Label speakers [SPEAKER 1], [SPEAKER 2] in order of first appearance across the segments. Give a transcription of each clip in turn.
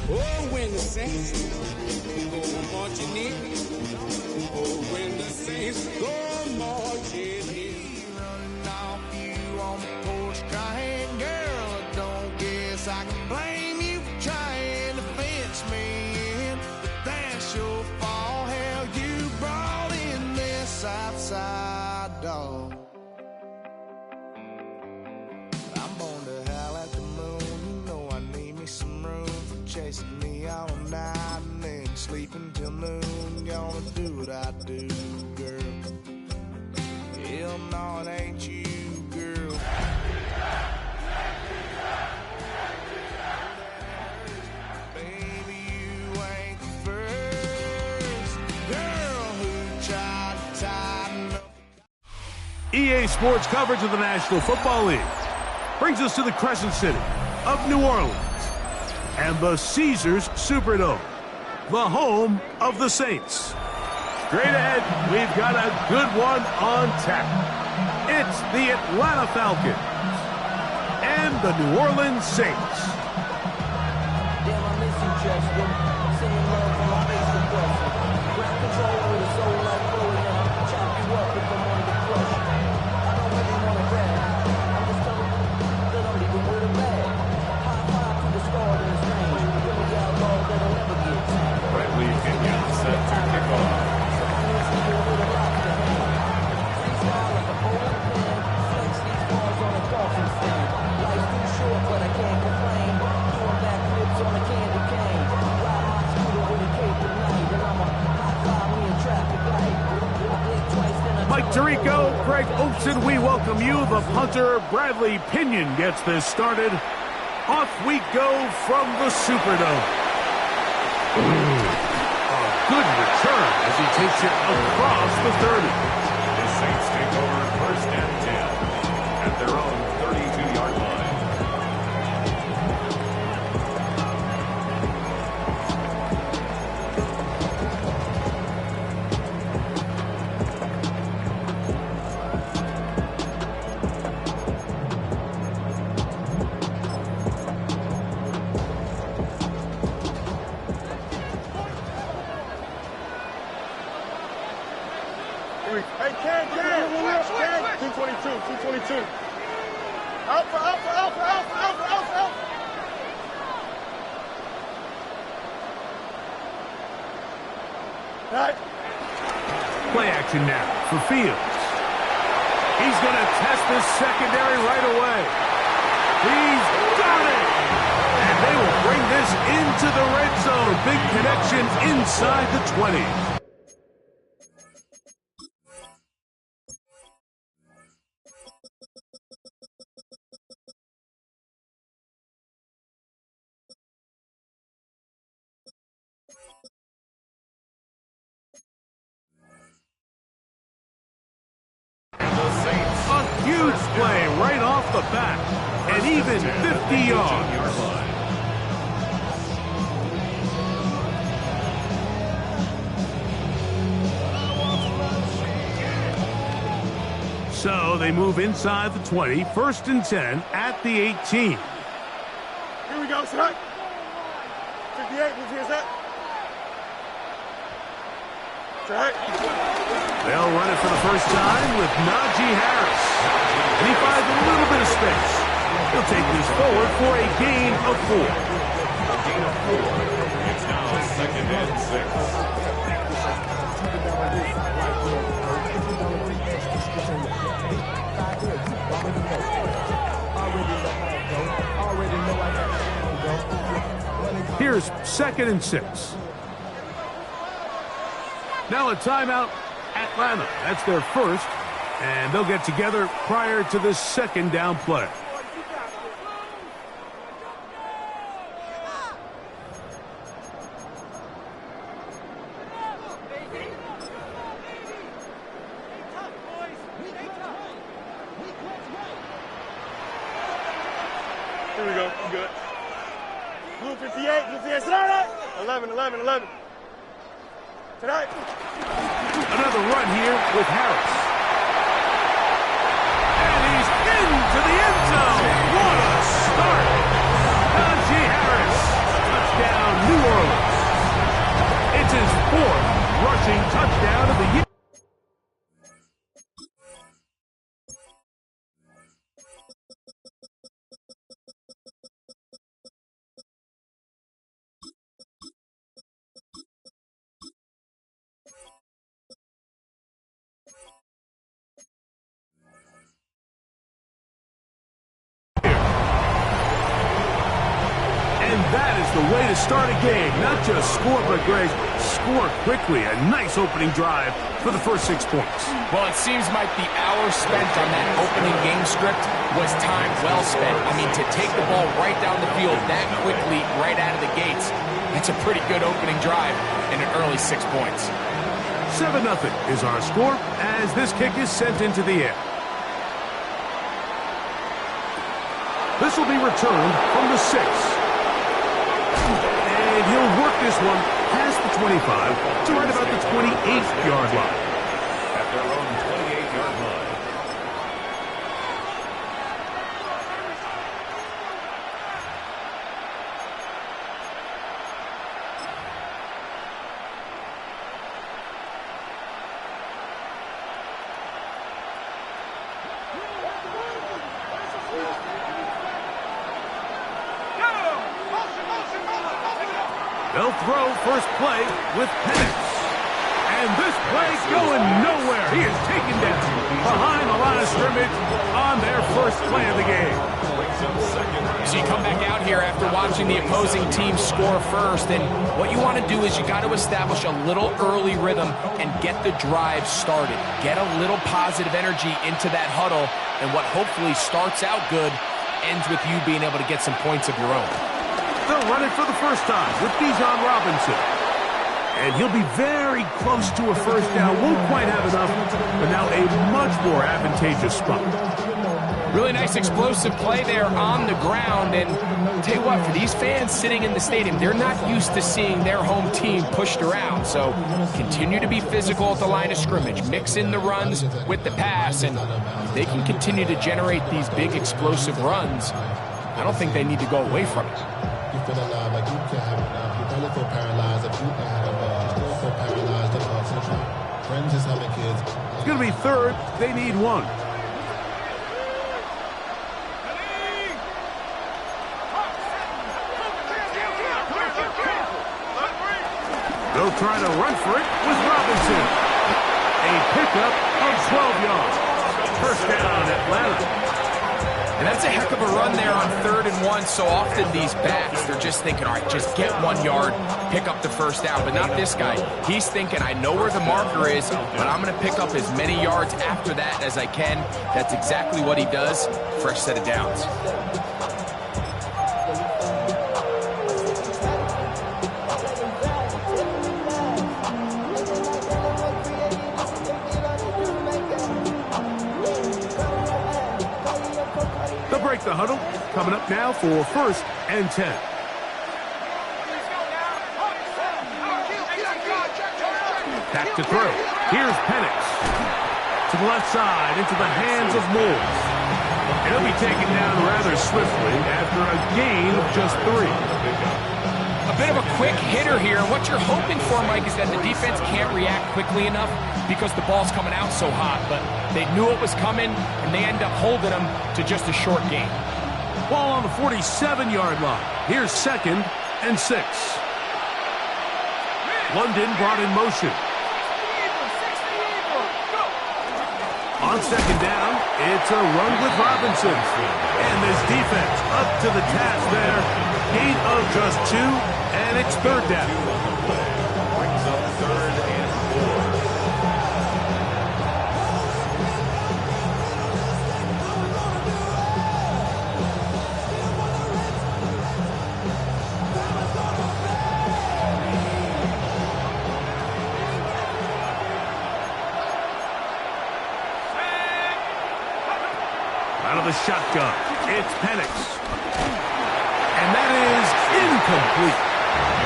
[SPEAKER 1] Oh, when the saints go marching in. Oh, when the saints go marching in.
[SPEAKER 2] Running off you on the porch crying, girl, I don't guess I can blame you for trying to fence me in. But that's your fault, hell, you brought in this outside dog. I'm born to howl at the moon, you know I need me some room for chasing me all night and then sleeping till noon. Gonna do what I do, girl. Hell no, it ain't you, girl. Baby, you ain't the first girl who tried to tighten up.
[SPEAKER 3] EA Sports coverage of the National Football League brings us to the Crescent City of New Orleans and the Caesars Superdome, the home of the Saints. Straight ahead, we've got a good one on tap. It's the Atlanta Falcons and the New Orleans Saints.
[SPEAKER 4] Damn, I miss you, Justin. Sending love from my face to question. Ground control with a soul like Chloe, and I'll chop you up if I'm on the crush. I don't really want to rap. I'm just telling you that I'm leaving with a bag. High five to the scarred in his range. Really outlaw that'll never get tamed.
[SPEAKER 5] Brett Lee can get set to kick off.
[SPEAKER 3] Mike Tirico, Greg Olson, we welcome you. The punter, Bradley Pinion, gets this started. Off we go from the Superdome. A good return as he takes it across the 30.
[SPEAKER 5] The Saints take over first and 10 at their own 32-yard line.
[SPEAKER 6] Hey, Ken, 222. Alpha. Right.
[SPEAKER 3] Play action now for Fields. He's going to test this secondary right away. He's got it! And they will bring this into the red zone. Big connection inside the 20. A huge play right off the bat, and even 50 yards. So they move inside the 20, first and 10 at the 18.
[SPEAKER 6] Here we go, son. 58, here's that. Right.
[SPEAKER 3] They'll run it for the first time with Najee Harris. And he finds a little bit of space. He'll take this forward for a gain of 4.
[SPEAKER 5] A gain of 4. It's now second and 6.
[SPEAKER 3] Here's second and 6. Now a timeout, Atlanta. That's their first, and they'll get together prior to this second down play.
[SPEAKER 6] Here we go, I'm good. Blue 58, tonight. 11. Tonight.
[SPEAKER 3] Another run here with Harris. And he's into the end zone. What a start. Najee Harris. Touchdown, And that is the way to start a game. Not just score, but, Greg, score quickly. A nice opening drive for the first 6 points.
[SPEAKER 7] Well, it seems like the hour spent on that opening game script was time well spent. I mean, to take the ball right down the field that quickly, right out of the gates, that's a pretty good opening drive and an early 6 points.
[SPEAKER 3] 7-0 is our score as this kick is sent into the air. This will be returned from the 6. And he'll work this one past the 25 to right about the 28-yard line.
[SPEAKER 5] At their own 28-yard line.
[SPEAKER 3] They'll throw first play with Penix. And this play's going nowhere. He is taken down behind the line of scrimmage on their first play of the game.
[SPEAKER 7] So you come back out here after watching the opposing team score first, and what you want to do is you got to establish a little early rhythm and get the drive started. Get a little positive energy into that huddle, and what hopefully starts out good ends with you being able to get some points of your own.
[SPEAKER 3] They'll run it for the first time with Bijan Robinson. And he'll be very close to a first down. Won't quite have enough, but now a much more advantageous spot.
[SPEAKER 7] Really nice explosive play there on the ground. And I'll tell you what, for these fans sitting in the stadium, they're not used to seeing their home team pushed around. So continue to be physical at the line of scrimmage. Mix in the runs with the pass. And if they can continue to generate these big explosive runs, I don't think they need to go away from it.
[SPEAKER 8] You feel alive, like you can't have enough. You probably feel paralyzed if you still feel paralyzed since your friends just having kids.
[SPEAKER 3] It's going to be third. They need one. They'll try to run for it with Robinson. A pickup of 12 yards. First down, Atlanta.
[SPEAKER 7] And that's a heck of a run there on 3rd and 1. So often these backs, they're just thinking, all right, just get 1 yard, pick up the first down. But not this guy. He's thinking, I know where the marker is, but I'm going to pick up as many yards after that as I can. That's exactly what he does. Fresh set of downs.
[SPEAKER 3] Break the huddle. Coming up now for 1st and 10. Back to throw. Here's Penix. To the left side, into the hands of Moore. And he'll be taken down rather swiftly after a gain of just 3.
[SPEAKER 7] A bit of a quick hitter here. What you're hoping for, Mike, is that the defense can't react quickly enough because the ball's coming out so hot. But they knew it was coming, and they end up holding them to just a short gain.
[SPEAKER 3] Ball on the 47-yard line. Here's 2nd and 6. London brought in motion. On 2nd down, it's a run with Robinson. And this defense up to the task there. Gain of just 2, and it's 3rd down.
[SPEAKER 5] Brings up 3rd and 4.
[SPEAKER 3] Out of the shotgun, it's Penix. And that is incomplete.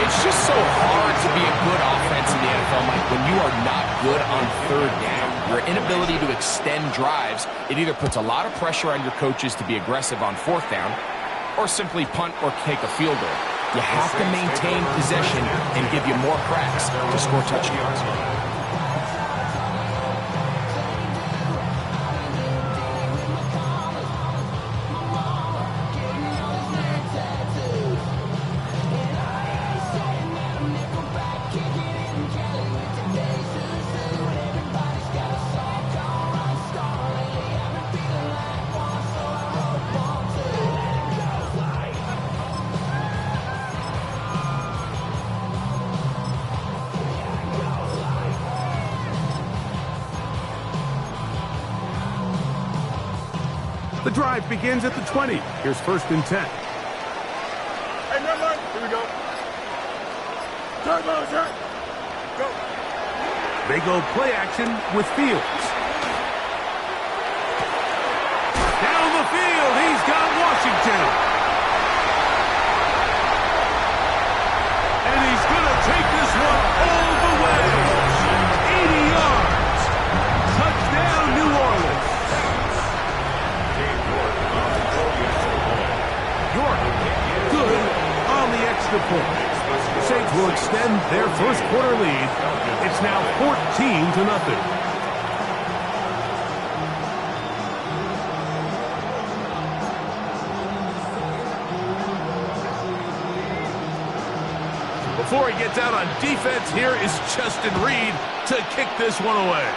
[SPEAKER 7] It's just so hard to be a good offense in the NFL, Mike, when you are not good on 3rd down. Your inability to extend drives, it either puts a lot of pressure on your coaches to be aggressive on 4th down or simply punt or take a field goal. You have to maintain possession and give you more cracks to score touchdowns.
[SPEAKER 3] The drive begins at the 20. Here's 1st and 10.
[SPEAKER 6] Hey, never mind. Here we go. Turn, ball, turn. Go.
[SPEAKER 3] They go play action with Fields. Down the field, he's got Washington. And he's going to take this one all the way. 80 yards. Touchdown, New Orleans. York, good on the extra point. Saints will extend their first quarter lead. It's now 14-0. Before he gets out on defense, here is Justin Reed to kick this one away.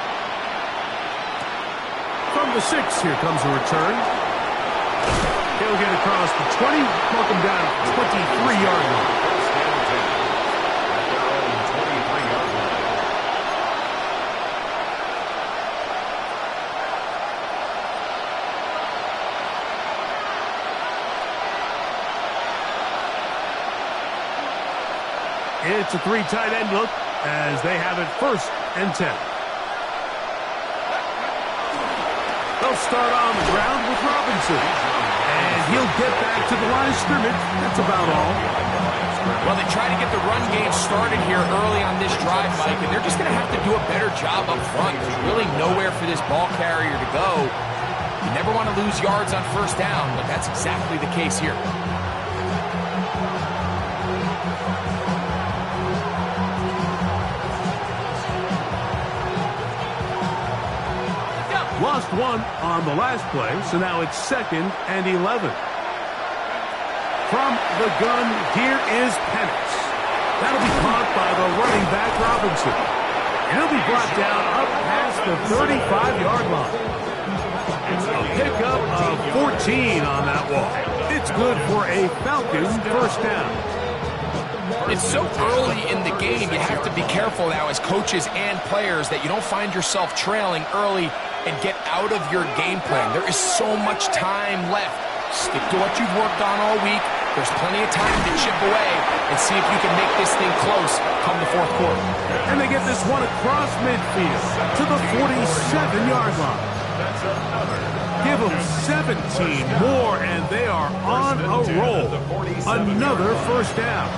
[SPEAKER 3] From the 6, here comes a return. He'll get across the 20, welcome down 23-yard line. It's a 3 tight end look as they have it 1st and 10. They'll start on the ground with Robinson. And he'll get back to the line of scrimmage. That's about all.
[SPEAKER 7] Well, they try to get the run game started here early on this drive, Mike, and they're just going to have to do a better job up front. There's really nowhere for this ball carrier to go. You never want to lose yards on 1st down, but that's exactly the case here.
[SPEAKER 3] Lost 1 on the last play, so now it's 2nd and 11. From the gun, here is Penix. That'll be caught by the running back Robinson. And he'll be brought down up past the 35-yard line. A pickup of 14 on that walk. It's good for a Falcons 1st down.
[SPEAKER 7] It's so early in the game, you have to be careful now as coaches and players that you don't find yourself trailing early and get out of your game plan. There is so much time left. Stick to what you've worked on all week. There's plenty of time to chip away and see if you can make this thing close come the 4th quarter.
[SPEAKER 3] And they get this one across midfield to the 47-yard line. Give them 17 more, and they are on a roll. Another 1st down.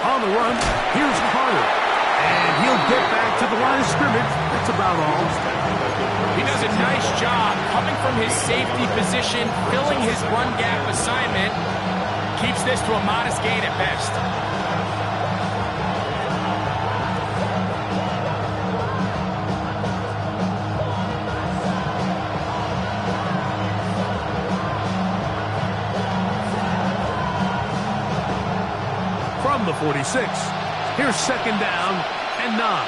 [SPEAKER 3] On the run, here's Carter. And he'll get back to the line of scrimmage. That's about all.
[SPEAKER 7] He does a nice job coming from his safety position, filling his run gap assignment. Keeps this to a modest gain at best.
[SPEAKER 3] From the 46, here's 2nd down and 9.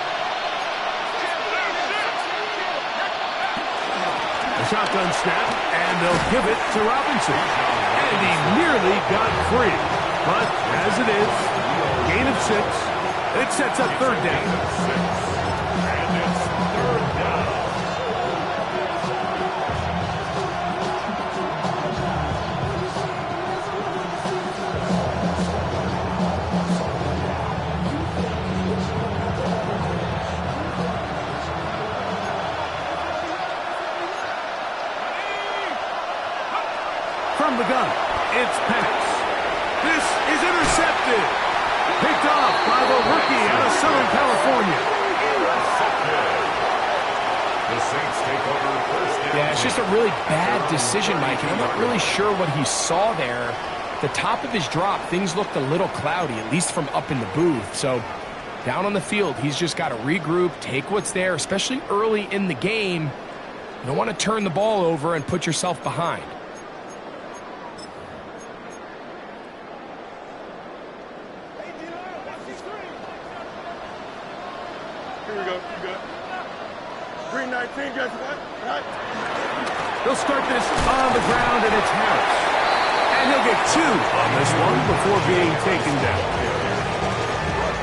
[SPEAKER 3] A shotgun snap, and they'll give it to Robinson. And he nearly got free. But as it is, gain of 6, it sets up 3rd down. From the gun, it's Penix. This is intercepted. Picked off by the rookie out of Southern California.
[SPEAKER 5] The Saints take over 1st down.
[SPEAKER 7] Yeah, it's just a really bad decision, Mike, and I'm not really sure what he saw there. At the top of his drop, things looked a little cloudy, at least from up in the booth. So down on the field, he's just got to regroup, take what's there, especially early in the game. You don't want to turn the ball over and put yourself behind.
[SPEAKER 6] 319, just what? Right.
[SPEAKER 3] They'll start this on the ground, and it's Harris. And he'll get 2 on this one before being taken down.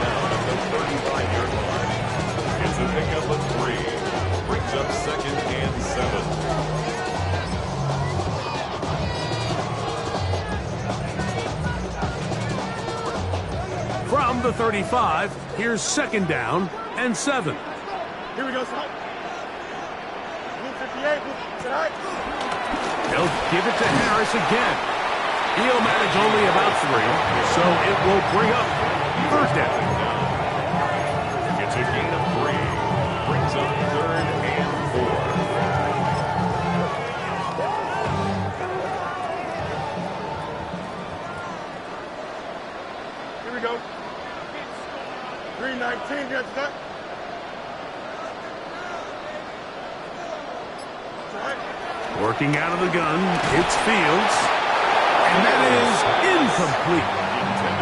[SPEAKER 5] Down at the 35-yard line. It's a pickup of 3. Brings up 2nd and 7.
[SPEAKER 3] From the 35, here's 2nd down and 7.
[SPEAKER 6] Here we go, son. Blue 58, blue, tonight.
[SPEAKER 3] They'll give it to Harris again. He'll manage only about 3, so it will bring up 3rd down.
[SPEAKER 5] It's a gain of 3. Brings up 3rd and 4.
[SPEAKER 6] Here we go. 319, just what?
[SPEAKER 3] Working out of the gun, it's Fields. And that is incomplete.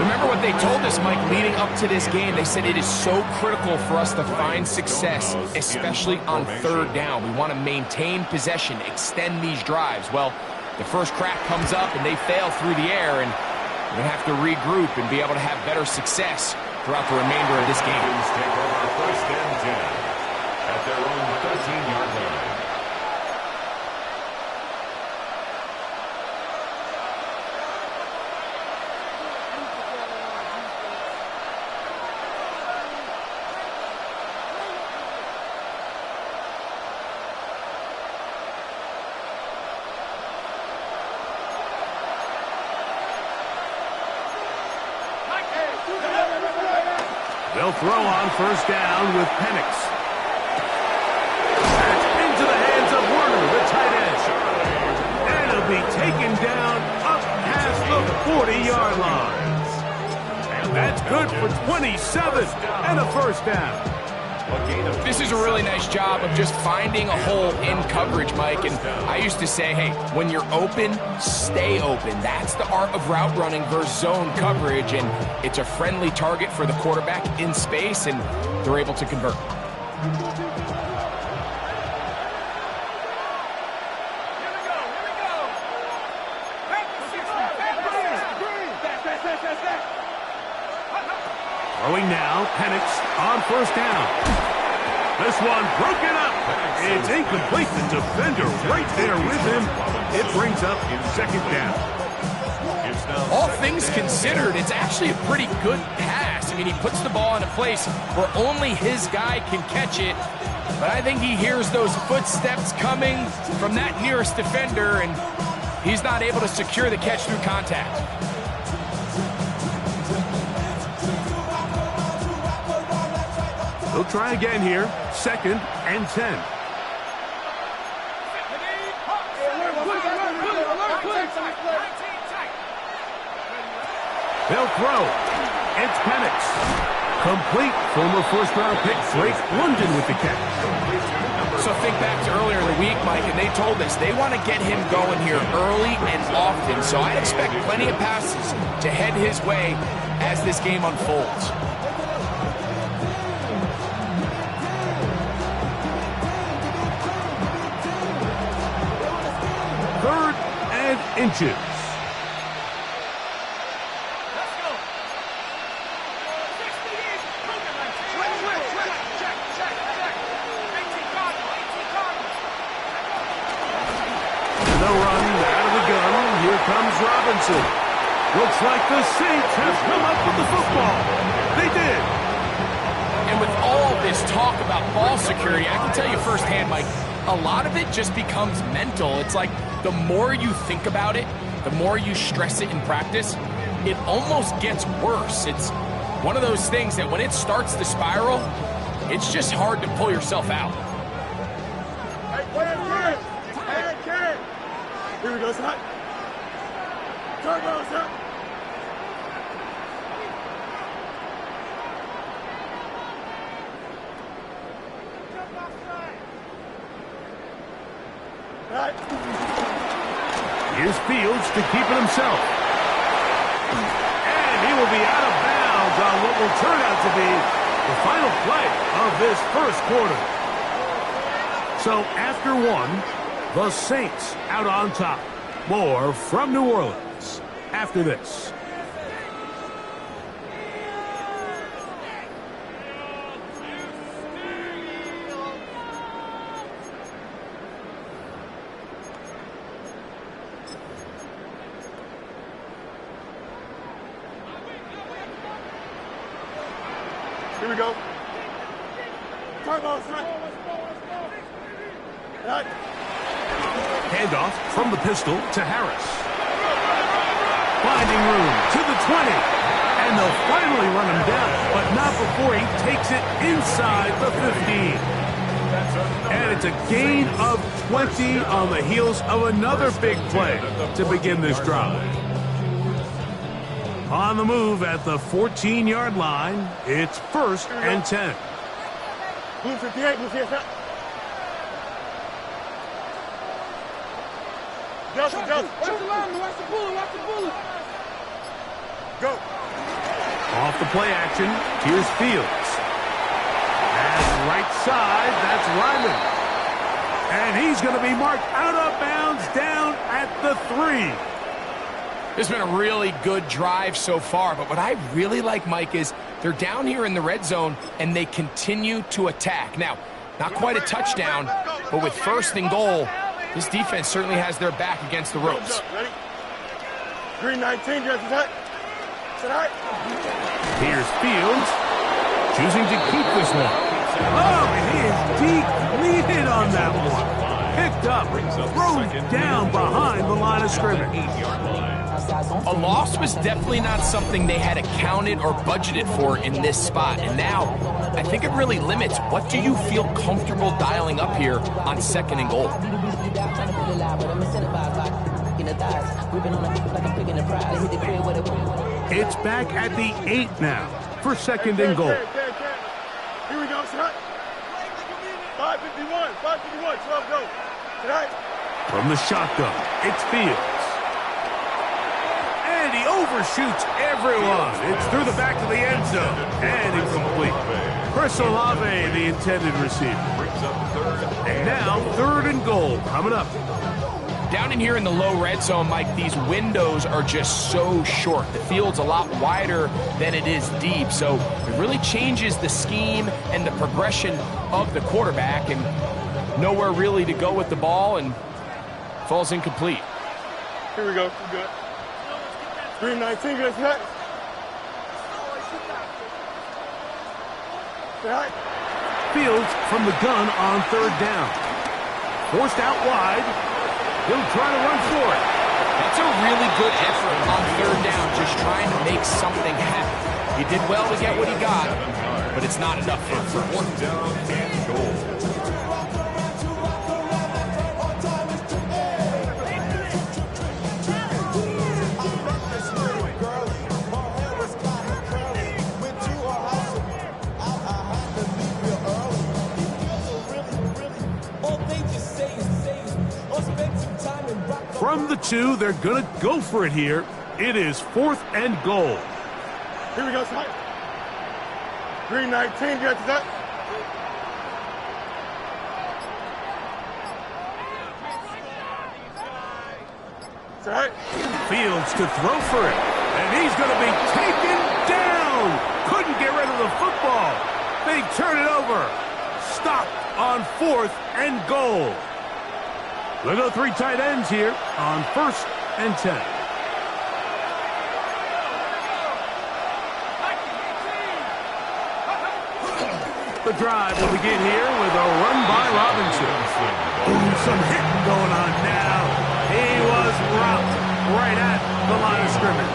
[SPEAKER 7] Remember what they told us, Mike, leading up to this game. They said it is so critical for us to find success, especially on 3rd down. We want to maintain possession, extend these drives. Well, the first crack comes up and they fail through the air, and we're going to have to regroup and be able to have better success throughout the remainder of this game.
[SPEAKER 5] Take over 1st and 10 at their own 13-yard line.
[SPEAKER 3] They'll throw on 1st down with Penix. That's into the hands of Werner, the tight end. And it'll be taken down up past the 40-yard line. And that's good for 27 and a 1st down.
[SPEAKER 7] This is a really nice job of just finding a hole in coverage, Mike. And I used to say, hey, when you're open, stay open. That's the art of route running versus zone coverage. And it's a friendly target for the quarterback in space, and they're able to convert.
[SPEAKER 3] Throwing now, Penix on 1st down. This one broken up. It's incomplete. The defender right there with him. It brings up 2nd down.
[SPEAKER 7] All things considered, it's actually a pretty good pass. I mean, he puts the ball in a place where only his guy can catch it. But I think he hears those footsteps coming from that nearest defender, and he's not able to secure the catch through contact.
[SPEAKER 3] They'll try again here. 2nd and 10. They'll throw. It's Penix. Complete. Former 1st-round pick Drake London with the catch.
[SPEAKER 7] So think back to earlier in the week, Mike, and they told us they want to get him going here early and often. So I expect plenty of passes to head his way as this game unfolds.
[SPEAKER 3] 3rd and inches. The run out of the gun. Here comes Robinson. Looks like the Saints have come up with the football. They did.
[SPEAKER 7] And with all this talk about ball security, I can tell you firsthand, Mike, a lot of it just becomes mental. It's like the more you think about it, the more you stress it in practice, it almost gets worse. It's one of those things that when it starts to spiral, it's just hard to pull yourself out.
[SPEAKER 6] Here we go, son. Turbo, son. Right.
[SPEAKER 3] Here's Fields to keep it himself. And he will be out of bounds on what will turn out to be the final play of this 1st quarter. So after one, the Saints out on top. More from New Orleans after this.
[SPEAKER 6] Here we go. Turbo, strike. Right.
[SPEAKER 3] Handoff from the pistol to Harris. Finding room to the 20. And they'll finally run him down, but not before he takes it inside the 15. And it's a gain of 20 on the heels of another big play to begin this drive. On the move at the 14-yard line, it's 1st and 10.
[SPEAKER 6] Blue 58, blue 58. Delta. Watch the line, watch the bullet. Go.
[SPEAKER 3] Off the play action, here's Fields. And right side, that's Ryman. And he's going to be marked out of bounds down at the 3.
[SPEAKER 7] It's been a really good drive so far, but what I really like, Mike, is they're down here in the red zone, and they continue to attack. Now, not quite a touchdown, but with 1st and goal, this defense certainly has their back against the ropes.
[SPEAKER 6] Ready? Green 19, just attack. Tonight.
[SPEAKER 3] Here's Fields, choosing to keep this one. Oh, and he is depleted on that one. Picked up, thrown down behind the line of scrimmage.
[SPEAKER 7] A loss was definitely not something they had accounted or budgeted for in this spot. And now, I think it really limits what do you feel comfortable dialing up here on 2nd and goal.
[SPEAKER 3] It's back at the 8 now for 2nd and goal.
[SPEAKER 6] Here we go, shot. 551, 12 go. Tonight.
[SPEAKER 3] From the shotgun, it's Fields. And he overshoots everyone. It's through the back of the end zone. And incomplete. Chris Olave, the intended receiver. And now 3rd and goal coming up.
[SPEAKER 7] Down in here in the low red zone, Mike, these windows are just so short. The field's a lot wider than it is deep, so it really changes the scheme and the progression of the quarterback, and nowhere really to go with the ball, and falls incomplete.
[SPEAKER 6] Here we go. We're good. Green 19, good attack.
[SPEAKER 3] Fields from the gun on 3rd down. Forced out wide. He'll try to run for it.
[SPEAKER 7] That's a really good effort on 3rd down, just trying to make something happen. He did well to get what he got, but it's not enough for a 1st
[SPEAKER 5] down and goal.
[SPEAKER 3] From the 2, they're going to go for it here. It is 4th and goal.
[SPEAKER 6] Here we go, son. Green 19, get that. Right.
[SPEAKER 3] Fields to throw for it. And he's going to be taken down. Couldn't get rid of the football. They turn it over. Stopped on 4th and goal. They'll go 3 tight ends here on 1st and 10. The drive will begin here with a run by Robinson. Ooh, some hitting going on now. He was rocked right at the line of scrimmage.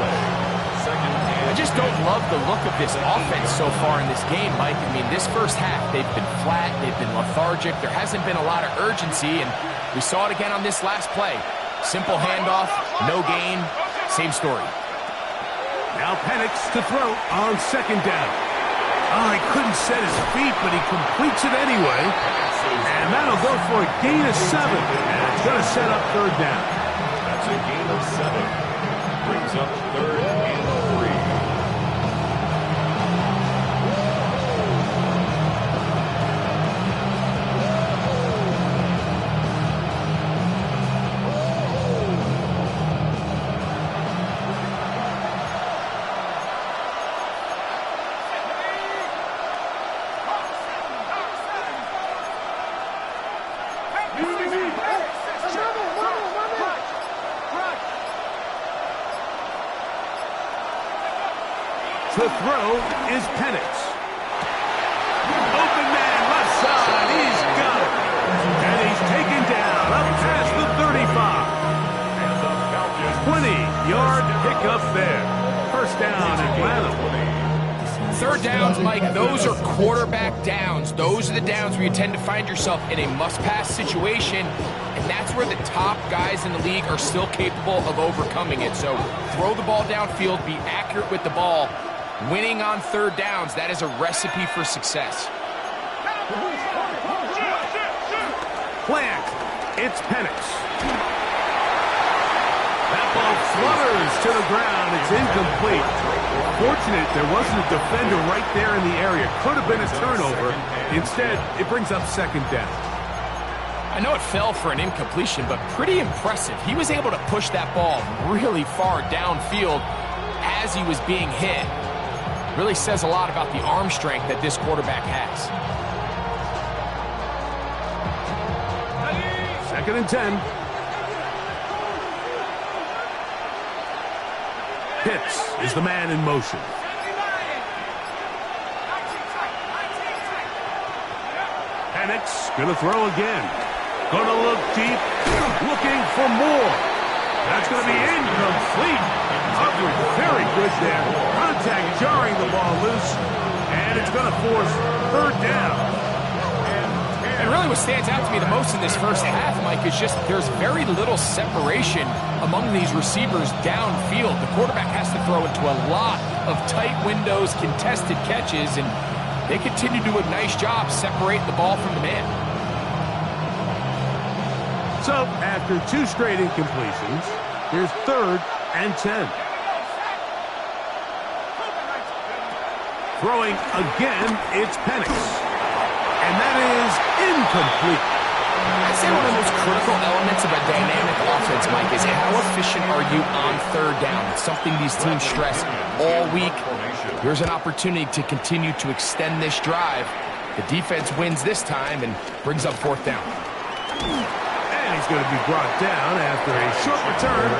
[SPEAKER 7] I just don't love the look of this offense so far in this game, Mike. I mean, this first half, they've been flat, they've been lethargic. There hasn't been a lot of urgency, and we saw it again on this last play. Simple handoff, no gain, same story.
[SPEAKER 3] Now Penix to throw on 2nd down. Oh, he couldn't set his feet, but he completes it anyway. And that'll go for a gain of 7. And it's going to set up 3rd down.
[SPEAKER 5] That's a gain of 7. Brings up 3rd and 3.
[SPEAKER 3] To throw is Penix. Open man, left side. He's got it. And he's taken down up past the 35. 20-yard pickup there. First down, Atlanta.
[SPEAKER 7] Third downs, Mike, those are quarterback downs. Those are the downs where you tend to find yourself in a must-pass situation, and that's where the top guys in the league are still capable of overcoming it. So throw the ball downfield, be accurate with the ball. Winning on third downs, that is a recipe for success.
[SPEAKER 3] Plant. It's Penix. That ball flutters to the ground. It's incomplete. Fortunate there wasn't a defender right there in the area. Could have been a turnover. Instead, it brings up second down.
[SPEAKER 7] I know it fell for an incompletion, but pretty impressive. He was able to push that ball really far downfield as he was being hit. Really says a lot about the arm strength that this quarterback has.
[SPEAKER 3] Second and 10. Pitts is the man in motion. Penix gonna throw again. Gonna look deep, looking for more. That's gonna be incomplete. Coverage very good there. Contact jarring the ball loose, and it's gonna force third down.
[SPEAKER 7] And really what stands out to me the most in this first half, Mike, is just there's very little separation among these receivers downfield. The quarterback has to throw into a lot of tight windows, contested catches, and they continue to do a nice job separating the ball from the man.
[SPEAKER 3] So, after two straight incompletions, here's third and 10. Throwing again, it's Penix. And that is incomplete.
[SPEAKER 7] I'd say one of the most critical elements of a dynamic offense, Mike, is how efficient are you on third down? It's something these teams stress all week. Here's an opportunity to continue to extend this drive. The defense wins this time and brings up fourth down.
[SPEAKER 3] And he's going to be brought down after a short return.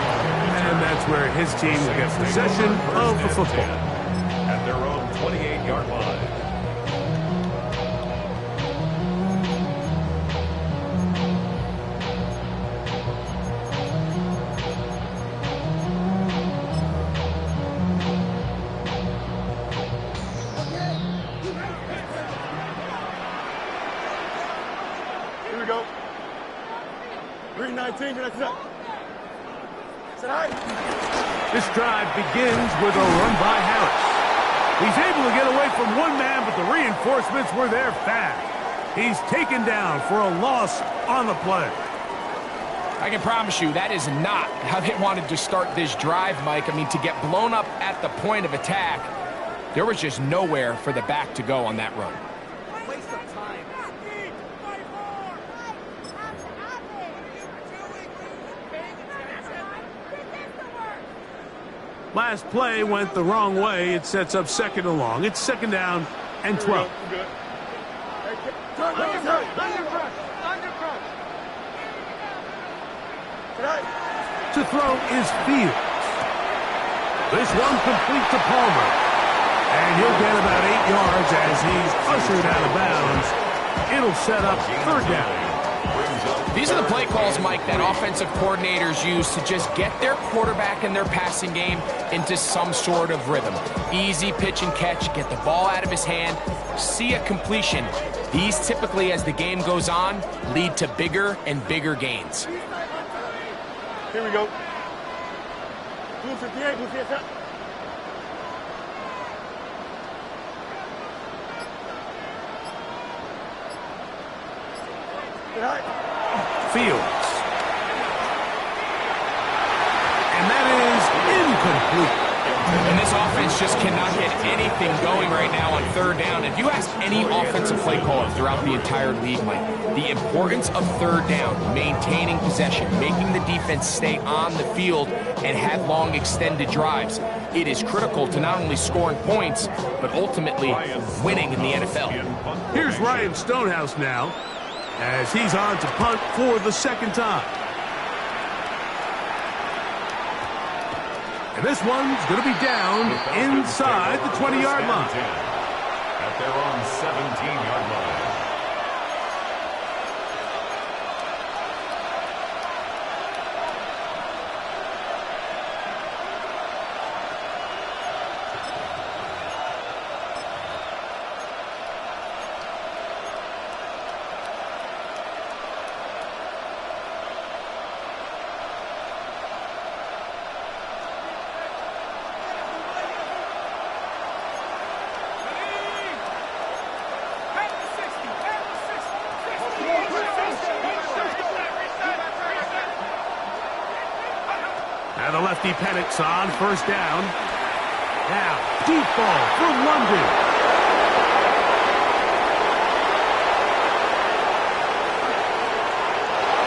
[SPEAKER 3] And that's where his team will get possession of the football.
[SPEAKER 5] At their own 28-yard line.
[SPEAKER 6] Here we go. 3:19, that's it. Tonight.
[SPEAKER 3] This drive begins with a run by Harris. He's able to get away from one man, but the reinforcements were there fast. He's taken down for a loss on the play.
[SPEAKER 7] I can promise you that is not how they wanted to start this drive, Mike. I mean, to get blown up at the point of attack, there was just nowhere for the back to go on that run.
[SPEAKER 4] Waste of time.
[SPEAKER 3] Last play went the wrong way. It sets up second and long. It's second down and 12.
[SPEAKER 6] Good.
[SPEAKER 3] To throw is Fields. This one complete to Palmer. And he'll get about 8 yards as he's ushered out of bounds. It'll set up third down.
[SPEAKER 7] These are the play calls, Mike, that offensive coordinators use to just get their quarterback and their passing game into some sort of rhythm. Easy pitch and catch, get the ball out of his hand, see a completion. These typically, as the game goes on, lead to bigger and bigger gains.
[SPEAKER 6] Here we go. 258, 258.
[SPEAKER 3] Fields. And that is incomplete.
[SPEAKER 7] And this offense just cannot get anything going right now on third down. If you ask any offensive play caller throughout the entire league, Mike, the importance of third down, maintaining possession, making the defense stay on the field and have long extended drives, it is critical to not only scoring points, but ultimately winning in the NFL.
[SPEAKER 3] Here's Ryan Stonehouse now, as he's on to punt for the second time. And This one's going to be down inside the 20-yard line.
[SPEAKER 5] At their own 17-yard line.
[SPEAKER 3] Now the lefty panics on first down. Now, deep ball for London.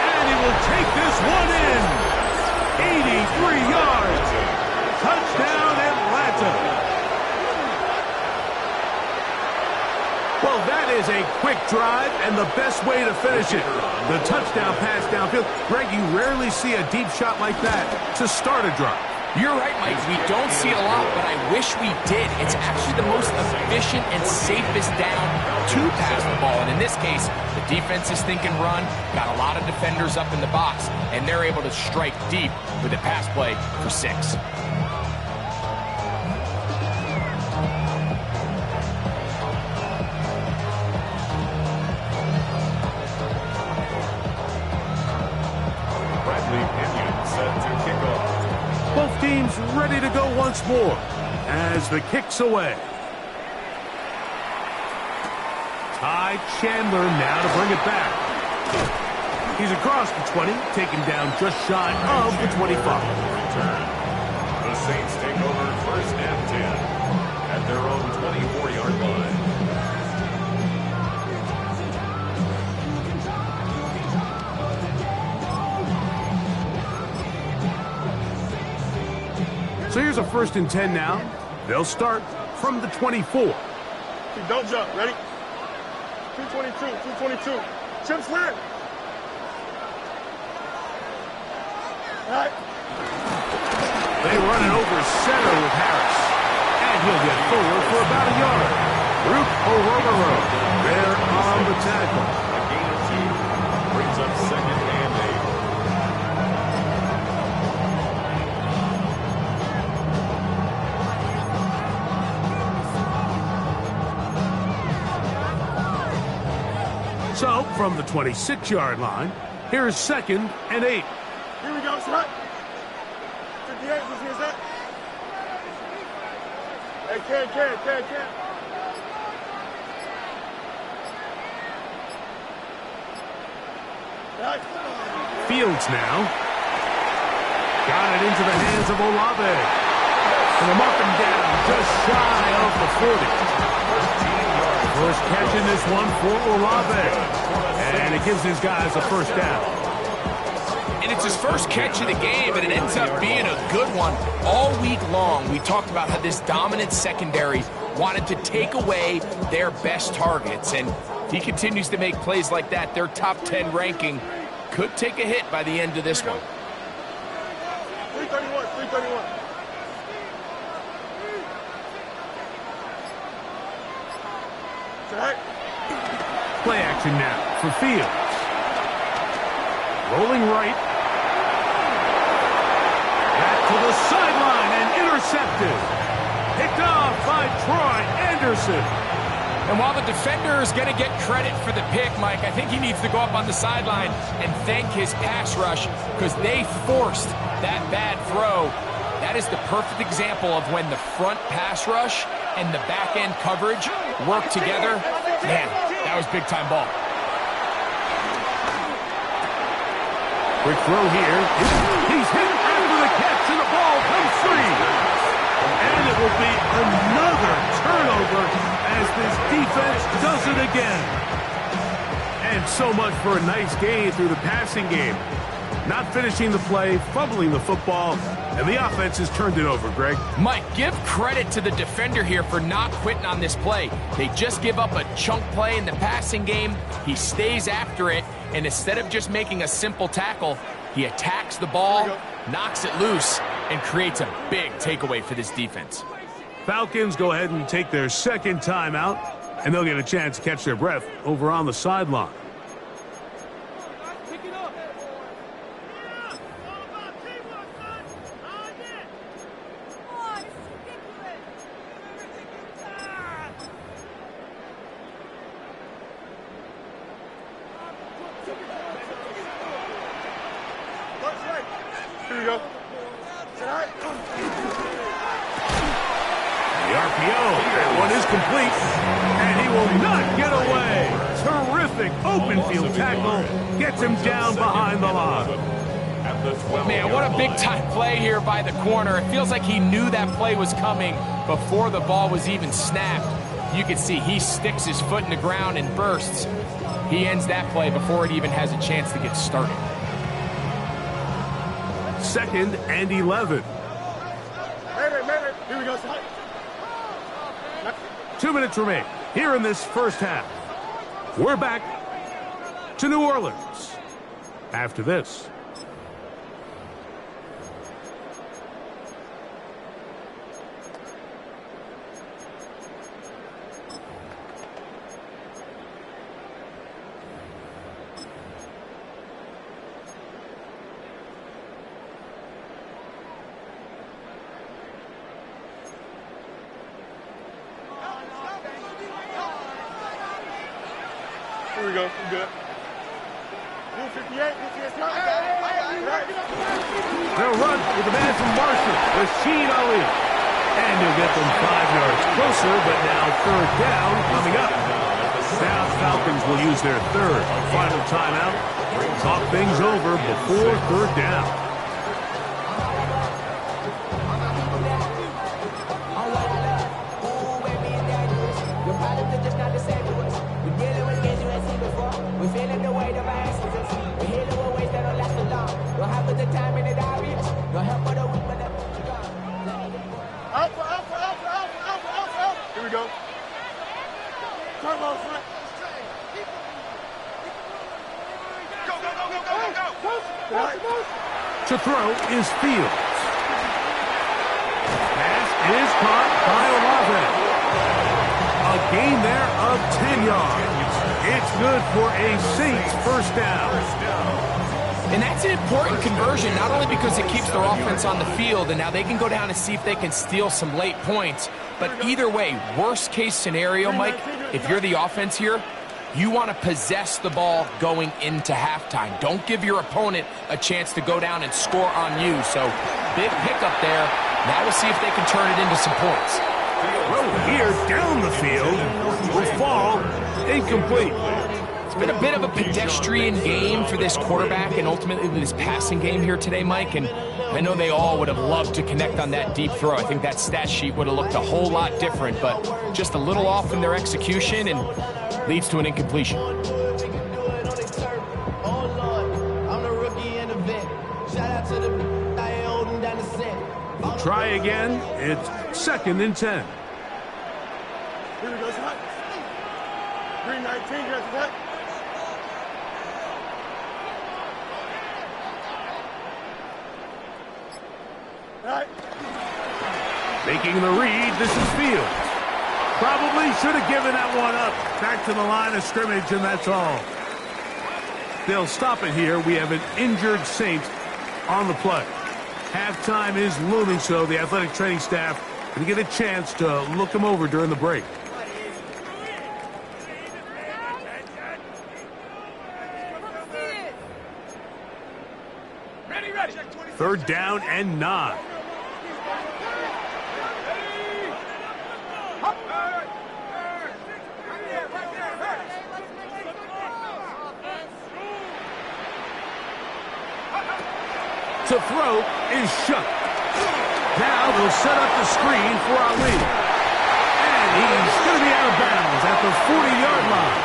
[SPEAKER 3] And he will take this one in. 83 yards. Touchdown, Atlanta. Well, that is a quick drive and the best way to finish it. The touchdown pass downfield. Greg, you rarely see a deep shot like that to start a drive.
[SPEAKER 7] You're right, Mike. We don't see it a lot, but I wish we did. It's actually the most efficient and safest down to pass the ball. And in this case, the defense is thinking run, got a lot of defenders up in the box, and they're able to strike deep with a pass play for 6.
[SPEAKER 3] Both teams ready to go once more as the kick's away. Ty Chandler now to bring it back. He's across the 20, taken down just shy of the 25.
[SPEAKER 5] The Saints take over first and 10 at their own 24-yard line.
[SPEAKER 3] So here's a first and 10 now. They'll start from the 24.
[SPEAKER 6] Don't jump. Ready? 222. 222. Chip slam. All right.
[SPEAKER 3] They run it over center with Harris. And he'll get forward for about a yard. Ruth Oromaro there on the tackle.
[SPEAKER 5] A gain of 2 brings up second and
[SPEAKER 3] 8. So, from the 26-yard line, here's second and 8.
[SPEAKER 6] Here we go, Scott. 58, let's hear that. Hey, Ken. Right.
[SPEAKER 3] Fields now. Got it into the hands of Olave. And they'll mark him down just shy of the 40. First catch in this one for Olave. And it gives his guys a first down.
[SPEAKER 7] And it's his first catch of the game, and it ends up being a good one. All week long, we talked about how this dominant secondary wanted to take away their best targets. And if he continues to make plays like that, their top 10 ranking could take a hit by the end of this one.
[SPEAKER 6] 331.
[SPEAKER 3] Play action now for Fields. Rolling right. Back to the sideline and intercepted. Picked off by Troy Anderson.
[SPEAKER 7] And while the defender is going to get credit for the pick, Mike, I think he needs to go up on the sideline and thank his pass rush because they forced that bad throw. That is the perfect example of when the front pass rush and the back-end coverage work together. Man, that was big-time ball.
[SPEAKER 3] Quick throw here. He's hit after the catch, and the ball comes free. And it will be another turnover as this defense does it again. And so much for a nice gain through the passing game. Not finishing the play, fumbling the football, and the offense has turned it over, Greg.
[SPEAKER 7] Mike, give credit to the defender here for not quitting on this play. They just give up a chunk play in the passing game. He stays after it, and instead of just making a simple tackle, he attacks the ball, knocks it loose, and creates a big takeaway for this defense.
[SPEAKER 3] Falcons go ahead and take their second timeout, and they'll get a chance to catch their breath over on the sideline.
[SPEAKER 6] Here we go.
[SPEAKER 3] The RPO, that one is complete, and he will not get away. Terrific open field tackle, gets him down behind the line.
[SPEAKER 7] Man, what a big-time play here by the corner. It feels like he knew that play was coming before the ball was even snapped. You can see he sticks his foot in the ground and bursts. He ends that play before it even has a chance to get started.
[SPEAKER 3] 2nd and 11.
[SPEAKER 6] Here we go.
[SPEAKER 3] 2 minutes remain here in this first half. We're back to New Orleans after this.
[SPEAKER 6] Here we go. We're good. 58.
[SPEAKER 3] They'll run with the man from Marshall, Rashid Ali. And he'll get them 5 yards closer, but now 3rd down coming up. Now Falcons will use their 3rd final timeout. Talk things over before 3rd down.
[SPEAKER 6] Here we go. Turbo front. Go.
[SPEAKER 3] To throw is Fields. Pass is caught by Olave. A gain there of 10 yards. It's good for a Saints first down.
[SPEAKER 7] And that's an important conversion, not only because it keeps their offense on the field, and now they can go down and see if they can steal some late points. But either way, worst case scenario, Mike, if you're the offense here, you want to possess the ball going into halftime. Don't give your opponent a chance to go down and score on you. So big pickup there. Now we'll see if they can turn it into some points.
[SPEAKER 3] Throw here down the field will fall incomplete.
[SPEAKER 7] It's been a bit of a pedestrian game for this quarterback and ultimately this passing game here today, Mike. And I know they all would have loved to connect on that deep throw. I think that stat sheet would have looked a whole lot different, but just a little off in their execution and leads to an incompletion.
[SPEAKER 3] We'll try again. It's 2nd and 10.
[SPEAKER 6] Here we go, son. 319, just what? Right.
[SPEAKER 3] Making the read, this is Fields. Probably should have given that one up. Back to the line of scrimmage, and that's all. They'll stop it here. We have an injured Saint on the play. Halftime is looming, so the athletic training staff going to get a chance to look him over during the break.
[SPEAKER 6] Ready.
[SPEAKER 3] 3rd down and 9. To throw is shut. Now they'll set up the screen for Ali. And he's going to be out of bounds at the 40-yard line.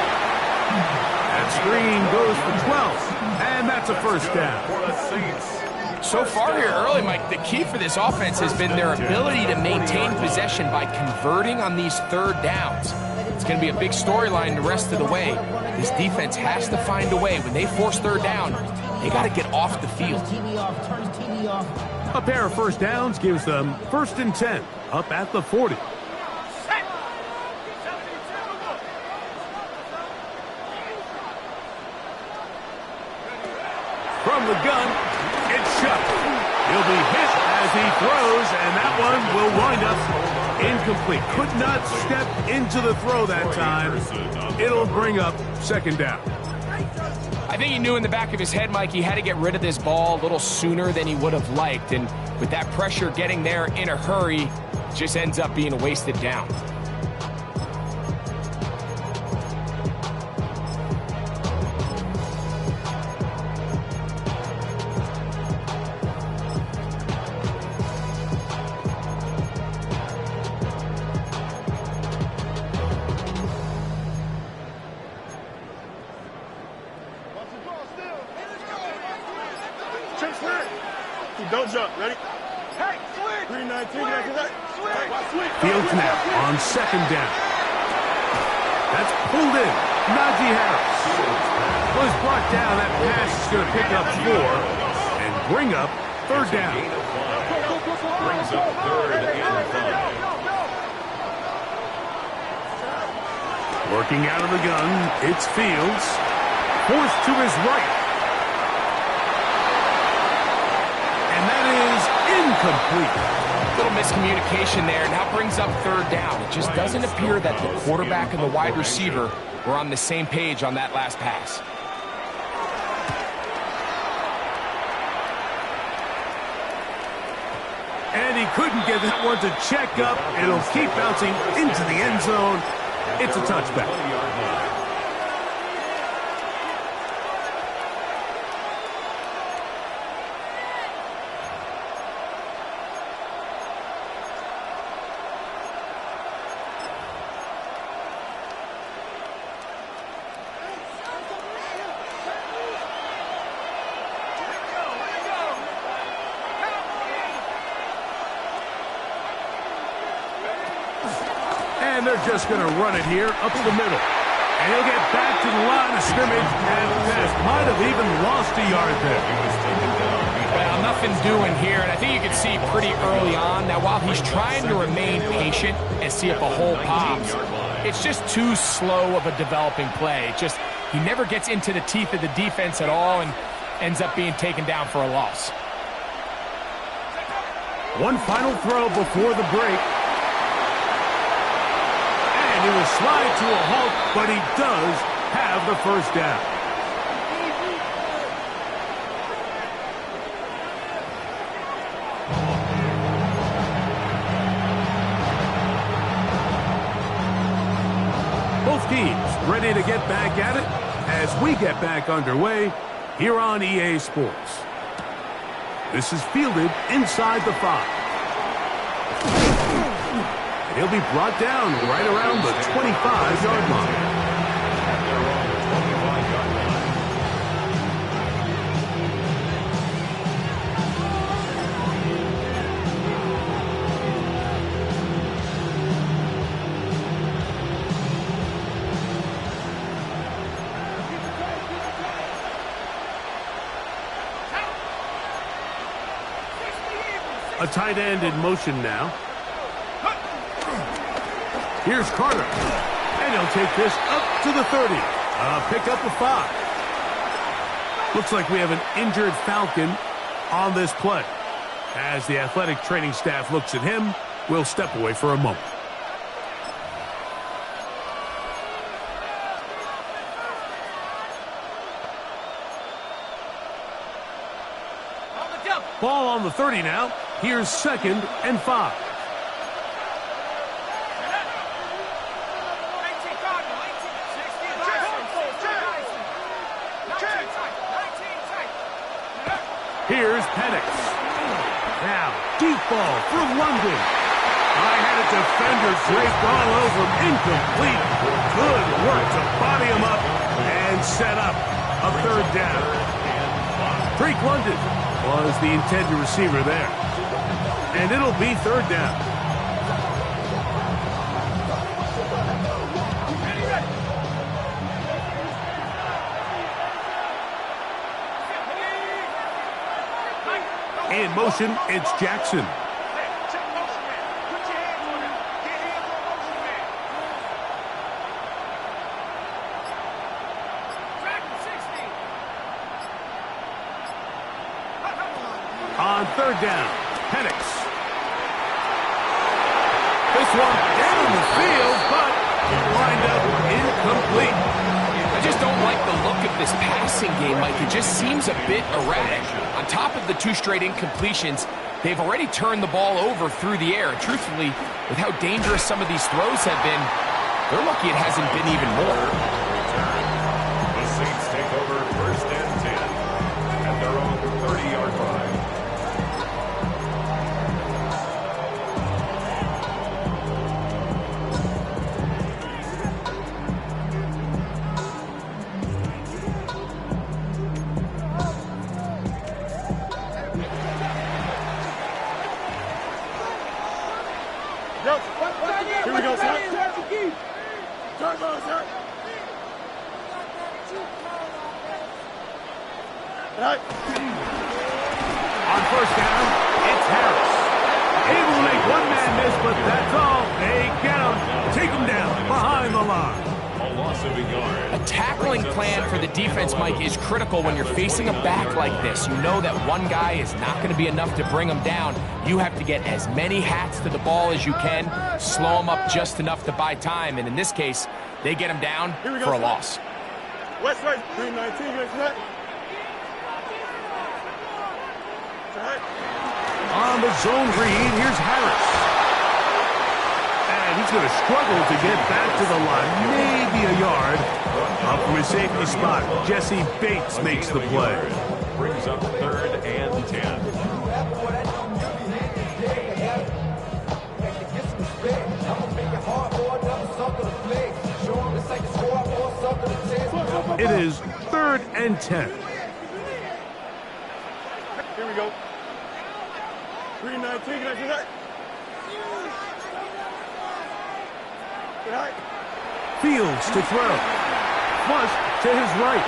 [SPEAKER 3] That screen goes for 12. And that's a first down.
[SPEAKER 7] So far here early, Mike, the key for this offense has been their ability to maintain possession by converting on these 3rd downs. It's going to be a big storyline the rest of the way. This defense has to find a way. When they force 3rd down, they got to get off the field.
[SPEAKER 3] A pair of first downs gives them 1st and 10, up at the 40. From the gun, it's shut. He'll be hit as he throws, and that one will wind up incomplete. Could not step into the throw that time. It'll bring up 2nd down.
[SPEAKER 7] I think he knew in the back of his head, Mike, he had to get rid of this ball a little sooner than he would have liked. And with that pressure getting there in a hurry, it just ends up being a wasted down.
[SPEAKER 6] Don't jump. Ready? Hey, swing! 319.
[SPEAKER 3] Fields now on 2nd down. That's pulled in. Najee Harris was brought down. That pass is going to pick up 4 and bring up 3rd down.
[SPEAKER 5] Brings up 3rd and 5.
[SPEAKER 3] Working out of the gun, it's Fields. Forced to his right. And that is incomplete.
[SPEAKER 7] Little miscommunication there, and that brings up 3rd down. It just doesn't appear that the quarterback and the wide receiver were on the same page on that last pass.
[SPEAKER 3] And he couldn't get that one to check up. It'll keep bouncing into the end zone. It's a touchback. And they're just going to run it here up the middle. And he'll get back to the line of scrimmage, and Pest might have even lost a yard there.
[SPEAKER 7] Well, nothing doing here, and I think you can see pretty early on that while he's trying to remain patient and see if a hole pops, it's just too slow of a developing play. He never gets into the teeth of the defense at all and ends up being taken down for a loss.
[SPEAKER 3] One final throw before the break. He will slide to a halt, but he does have the 1st down. Both teams ready to get back at it as we get back underway here on EA Sports. This is fielded inside the 5. He'll be brought down right around the 25-yard line. A tight end in motion now. Here's Carter, and he'll take this up to the 30. Pick up a 5. Looks like we have an injured Falcon on this play. As the athletic training staff looks at him, we'll step away for a moment. Ball on the 30 now. Here's 2nd and 5. Here's Penix. Now, deep ball for London. I had a defender draped all over him. Incomplete. Good work to body him up and set up a 3rd down. Drake London was the intended receiver there. And it'll be 3rd down. In motion, it's Jackson. On third down, Penix. This one down the field, but lined up incomplete.
[SPEAKER 7] I just don't like the look of this passing game, Mike. It just seems a bit erratic. On top of the 2 straight incompletions, they've already turned the ball over through the air. Truthfully, with how dangerous some of these throws have been, they're lucky it hasn't been even more.
[SPEAKER 5] The Saints take over first and 10 at their own 30-yard line.
[SPEAKER 6] Here we go, sir. Turbo, sir. Right.
[SPEAKER 3] On first down, it's Harris. Able to make one man miss, but that's all. They get him. Take him down behind the line.
[SPEAKER 5] A loss of a yard.
[SPEAKER 7] A tackling plan for the defense, Mike, is critical when you're facing a back like this. You know that one guy is not going to be enough to bring him down. You have to get as many hats to the ball as you can, slow him up just enough to buy time, and in this case, they get him down for a loss.
[SPEAKER 6] West right, 319, next right.
[SPEAKER 3] On the zone read, here's Harris. And he's going to struggle to get back to the line, maybe a yard. Up from his safety spot, Jesse Bates makes the play.
[SPEAKER 5] Brings up third and 10.
[SPEAKER 3] It is third and 10.
[SPEAKER 6] Here we go. 319, next right. Right.
[SPEAKER 3] Fields to throw. Flush to his right.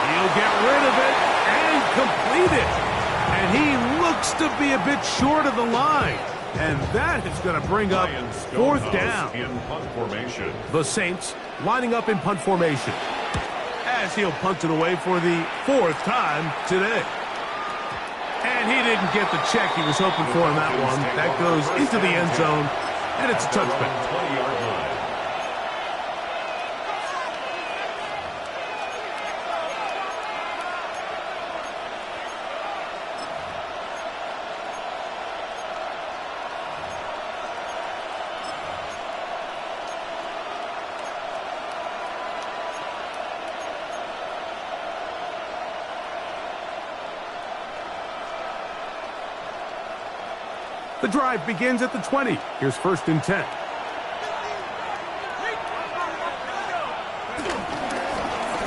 [SPEAKER 3] He'll get rid of it and complete it. And he looks to be a bit short of the line. And that is going to bring up fourth down.
[SPEAKER 5] In punt formation.
[SPEAKER 3] The Saints lining up in punt formation as he'll punt it away for the 4th time today. And he didn't get the check he was hoping for in that one. That goes into the end zone, and it's a touchback.
[SPEAKER 5] 20-yard line.
[SPEAKER 3] The drive begins at the 20. Here's first and 10.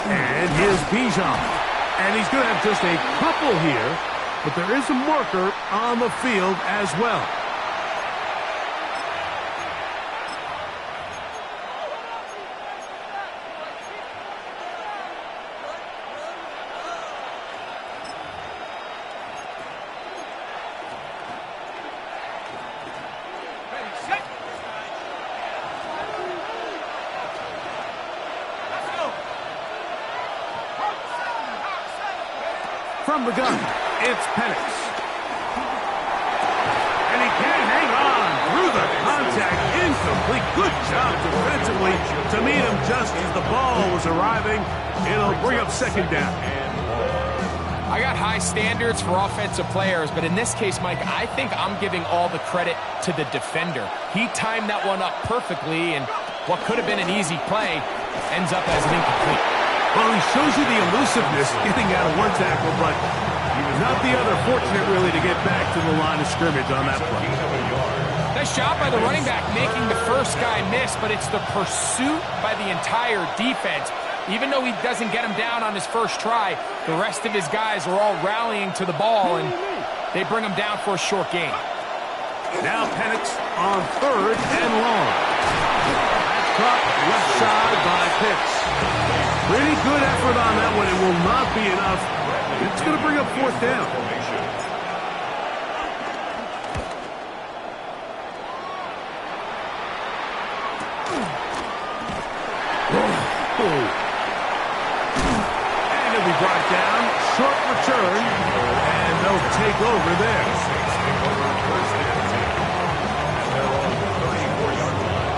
[SPEAKER 3] And here's Bijan. And he's going to have just a couple here, but there is a marker on the field as well. From the gun, it's Penix. And he can't hang on through the contact. Incomplete. Good job defensively to meet him just as the ball was arriving. It'll bring up second down.
[SPEAKER 7] I got high standards for offensive players, but in this case, Mike, I think I'm giving all the credit to the defender. He timed that one up perfectly, and what could have been an easy play ends up as an incomplete.
[SPEAKER 3] Well, he shows you the elusiveness getting out of one tackle, but he was not the other fortunate, really, to get back to the line of scrimmage on that play.
[SPEAKER 7] Nice job by the running back making the first guy miss, but it's the pursuit by the entire defense. Even though he doesn't get him down on his first try, the rest of his guys are all rallying to the ball, and they bring him down for a short gain.
[SPEAKER 3] Now Penix on third and long. That's caught left side by Pitts. Pretty good effort on that one. It will not be enough. It's going to bring up fourth down. take over there.
[SPEAKER 5] Saints take over first and 10. And they're on the 34-yard line.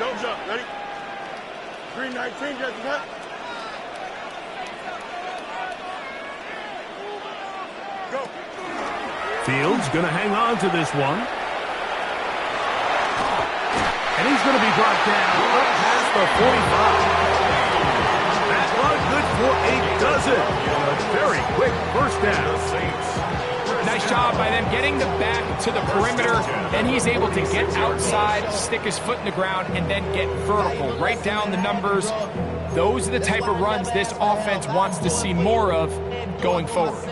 [SPEAKER 6] Don't jump. Ready? 319, just cut. Go.
[SPEAKER 3] Fields going to hang on to this one. And he's going to be brought down up past the 45. That one good for 8 does it. A very quick first down.
[SPEAKER 7] Nice job by them getting the back to the perimeter. Then he's able to get outside, stick his foot in the ground, and then get vertical. Right down the numbers. Those are the type of runs this offense wants to see more of going forward.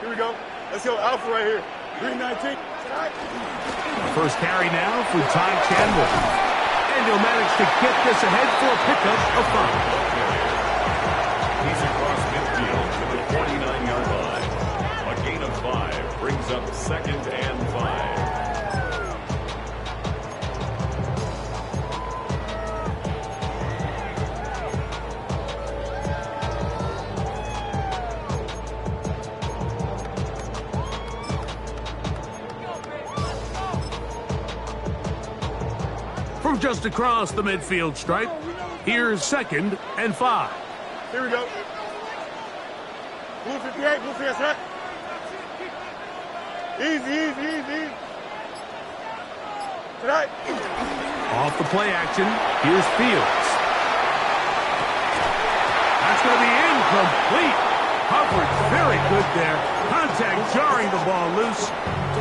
[SPEAKER 6] Here we go. Let's go. Alpha right here. 319.
[SPEAKER 3] First carry now for Ty Chandler. And he'll manage to get this ahead for a pickup of 5.
[SPEAKER 5] He's across midfield to the 49-yard line. A gain of 5 brings up second and 5.
[SPEAKER 3] From just across the midfield stripe, here's second and 5.
[SPEAKER 6] Here we go. Blue 58, blue 58. Easy. Tonight.
[SPEAKER 3] Off the play action, here's Fields. That's going to be incomplete. Coverage very good there. Contact jarring the ball loose.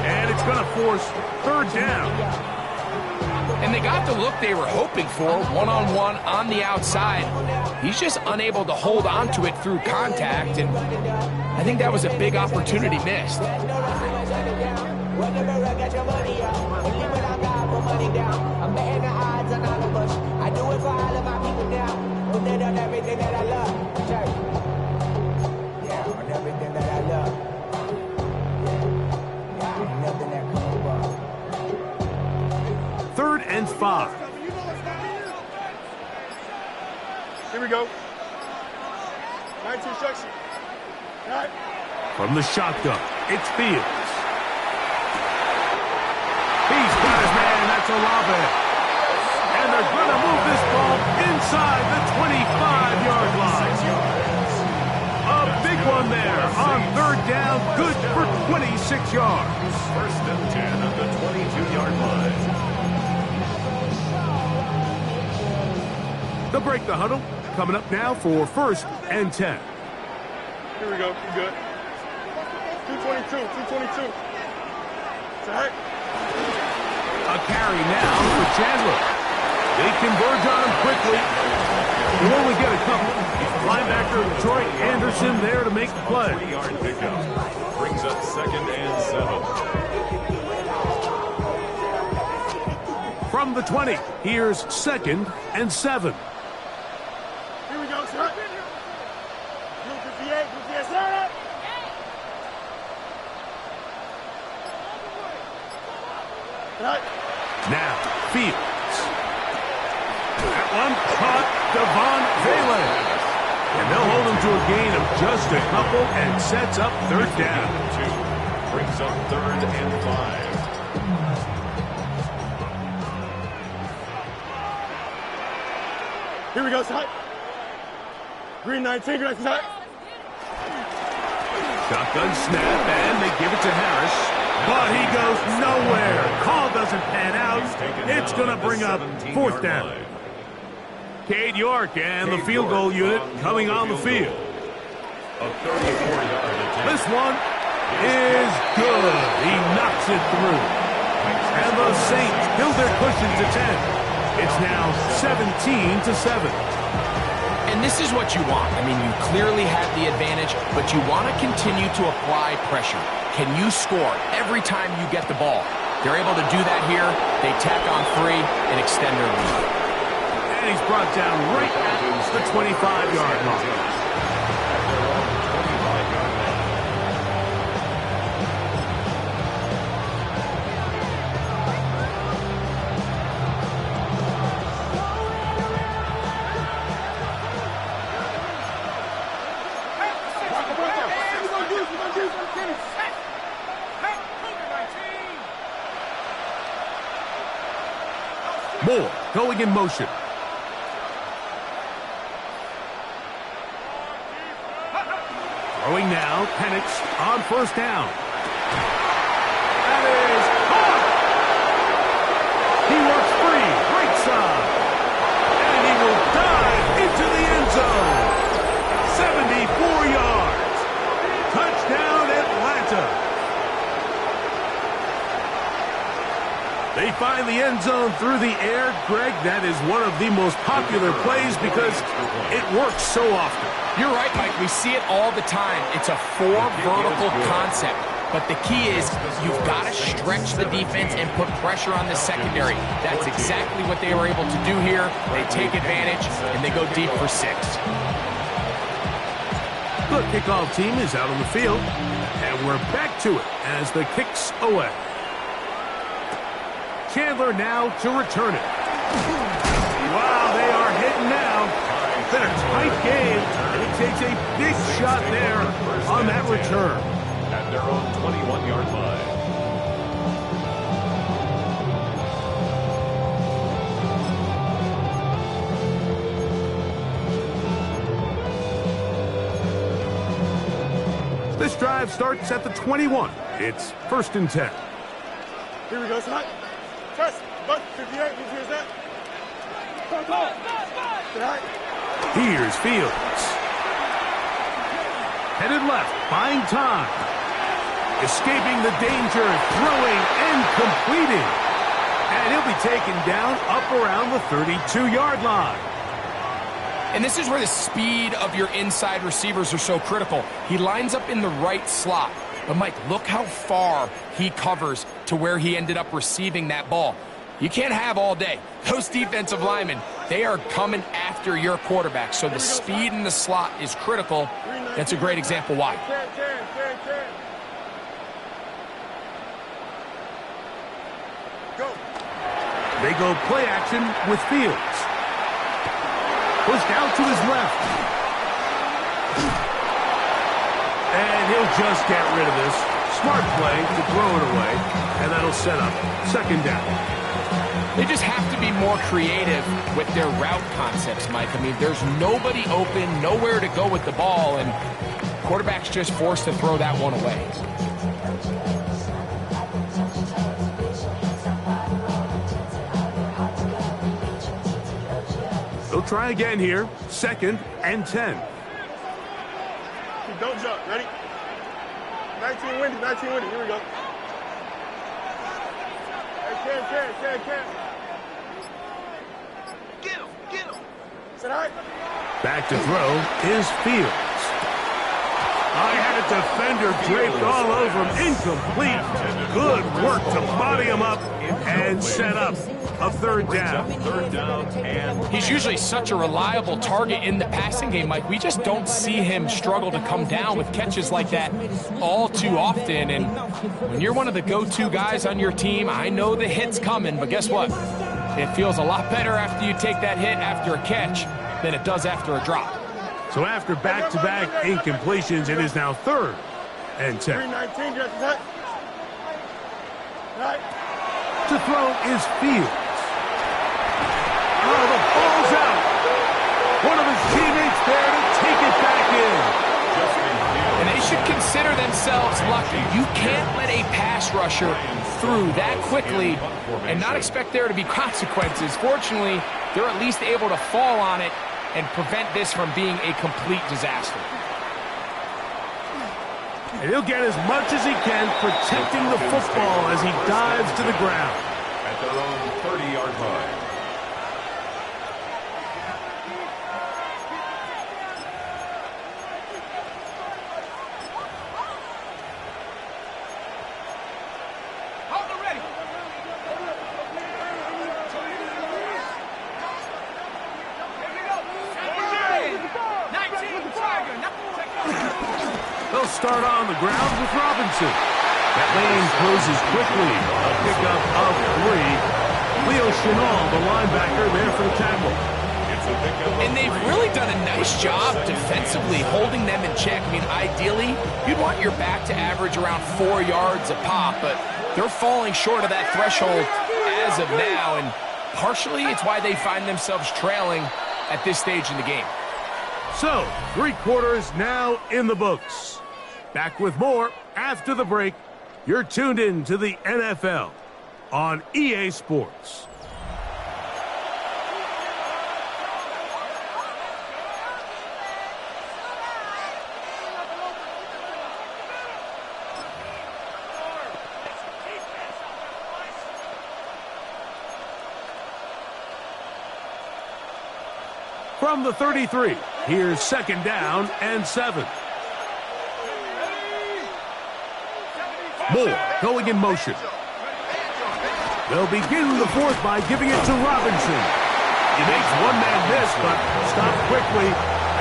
[SPEAKER 3] And it's going to force third down.
[SPEAKER 7] And they got the look they were hoping for, one-on-one on the outside. He's just unable to hold on to it through contact, and I think that was a big opportunity missed.
[SPEAKER 3] Third and 5.
[SPEAKER 6] Here we go. 19 instruction. Right.
[SPEAKER 3] From the shotgun, it's Fields. He's got his man, that's Olave. And they're going to move this ball inside the 25-yard line. A big one there on third down, good for 26 yards.
[SPEAKER 5] First and 10 at the 22-yard line.
[SPEAKER 3] They'll break the huddle. Coming up now for first and 10.
[SPEAKER 6] Here we go. You good. 222. Right.
[SPEAKER 3] A carry now for Chandler. They converge on him quickly. He'll only get a couple. Linebacker Troy Anderson there to make the play.
[SPEAKER 5] 3-yard pickup brings up second and 7.
[SPEAKER 3] From the 20, here's second and 7.
[SPEAKER 6] Here we go, sir. Blue 58, sir. Right.
[SPEAKER 3] Now, Fields. That one caught Devon Valen. And they'll hold him to a gain of just a couple and sets up third down.
[SPEAKER 5] 2 brings up third and 5.
[SPEAKER 6] Here we go, sir. Green 19, green 19.
[SPEAKER 3] Shotgun snap, and they give it to Harris. But he goes nowhere. Call doesn't pan out. It's going to bring up fourth down. Cade York and the field goal unit coming on the field.
[SPEAKER 5] A 34-yard attempt.
[SPEAKER 3] This one is good. He knocks it through. And the Saints build their cushion to 10. It's now 17-7.
[SPEAKER 7] And this is what you want. I mean, you clearly have the advantage, but you want to continue to apply pressure. Can you score every time you get the ball? They're able to do that here. They tack on 3 and extend their lead.
[SPEAKER 3] And he's brought down right at the 25-yard line. Moore going in motion. Throwing now, Penix on first down. That is caught! He works free, right side. And he will dive into the end zone. 74 yards. Touchdown, Atlanta. They find the end zone through the air. Greg, that is one of the most popular plays because it works so often.
[SPEAKER 7] You're right, Mike. We see it all the time. It's a 4 vertical concept. But the key is you've got to stretch the defense and put pressure on the secondary. That's exactly what they were able to do here. They take advantage, and they go deep for 6.
[SPEAKER 3] The kickoff team is out on the field, and we're back to it as the kick's away. Chandler now to return it. Wow, they are hitting now. It's been a tight game, and he takes a big shot there on that return.
[SPEAKER 5] At their own 21-yard line.
[SPEAKER 3] This drive starts at the 21. It's 1st and 10.
[SPEAKER 6] Here we go, son. Test. But 58. Here's that.
[SPEAKER 3] Here's Fields. Headed left, buying time. Escaping the danger, throwing and completing. And he'll be taken down up around the 32-yard line.
[SPEAKER 7] And this is where the speed of your inside receivers are so critical. He lines up in the right slot. But, Mike, look how far he covers to where he ended up receiving that ball. You can't have all day. Those defensive linemen, they are coming after your quarterback. So the speed in the slot is critical. That's a great example why.
[SPEAKER 3] They go play action with Fields. Pushed out to his left. And he'll just get rid of this. Smart play to throw it away. And that'll set up 2nd down.
[SPEAKER 7] They just have to be more creative with their route concepts, Mike. I mean, there's nobody open, nowhere to go with the ball, and quarterback's just forced to throw that one away.
[SPEAKER 3] They'll try again here. 2nd and 10.
[SPEAKER 6] Don't jump. Ready? 19 windy. Here we go. Hey, Cam. Get him. Sit high.
[SPEAKER 3] Back to throw is Fields. I had a defender draped all over him. Incomplete. Good work to body him up and set up a 3rd down.
[SPEAKER 5] 3rd down and
[SPEAKER 7] He's usually such a reliable target in the passing game, Mike. We just don't see him struggle to come down with catches like that all too often. And when you're one of the go-to guys on your team, I know the hit's coming, but guess what? It feels a lot better after you take that hit after a catch than it does after a drop.
[SPEAKER 3] So after back-to-back incompletions, it is now 3rd and 10.
[SPEAKER 6] 319, just that. Right.
[SPEAKER 3] To throw is Fields. Oh, the ball's out. One of his teammates there to take it back in.
[SPEAKER 7] And they should consider themselves lucky. You can't let a pass rusher through that quickly and not expect there to be consequences. Fortunately, they're at least able to fall on it and prevent this from being a complete disaster.
[SPEAKER 3] And he'll get as much as he can protecting the football as he dives to the ground.
[SPEAKER 5] at their own 30-yard line.
[SPEAKER 3] They'll start on the ground with Robinson. That lane closes quickly. A pickup of 3. Leo Chenal, the linebacker, there for the tackle.
[SPEAKER 7] And they've really done a nice job defensively holding them in check. I mean, ideally, you'd want your back to average around 4 yards a pop, but they're falling short of that threshold as of now, and partially it's why they find themselves trailing at this stage in the game.
[SPEAKER 3] So, 3 quarters now in the books. Back with more after the break. You're tuned in to the NFL on EA Sports. From the 33, here's 2nd down and 7. Moore going in motion. They'll begin the 4th by giving it to Robinson. He makes one man miss, but stopped quickly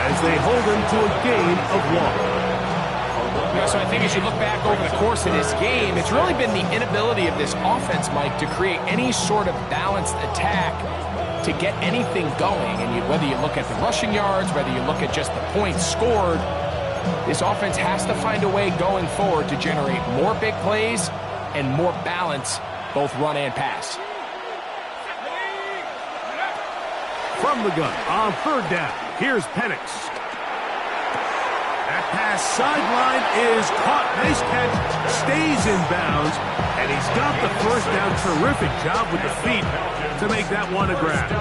[SPEAKER 3] as they hold him to a gain of 1.
[SPEAKER 7] So I think as you look back over the course of this game, it's really been the inability of this offense, Mike, to create any sort of balanced attack to get anything going. And whether you look at the rushing yards, whether you look at just the points scored, this offense has to find a way going forward to generate more big plays and more balance, both run and pass.
[SPEAKER 3] From the gun on 3rd down, here's Penix. That pass sideline is caught. Nice catch, stays in bounds, and he's got the 1st down. Terrific job with the feet to make that one a grab.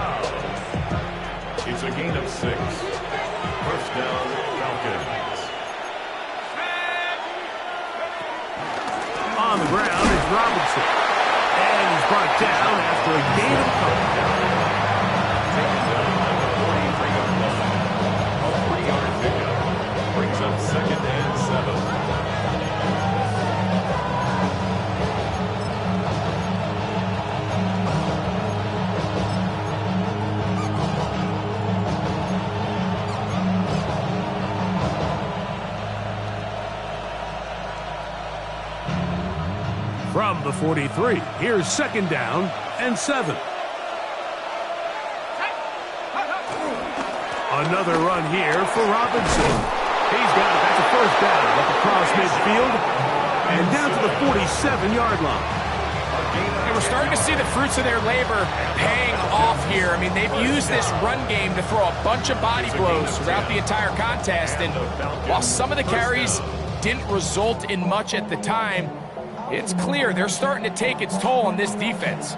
[SPEAKER 5] It's a gain of 6. 1st down, Falcons.
[SPEAKER 3] On the ground is Robinson. And he's brought down after a gain of a couple.
[SPEAKER 5] Taken down at the 43-yard line. A 3-yard pickup brings up 2nd and 7.
[SPEAKER 3] From the 43, here's 2nd down and 7. Another run here for Robinson. He's got it. That's a 1st down up across midfield and down to the 47-yard line.
[SPEAKER 7] And we're starting to see the fruits of their labor paying off here. I mean, they've used this run game to throw a bunch of body blows throughout the entire contest. And while some of the carries didn't result in much at the time, it's clear they're starting to take its toll on this defense.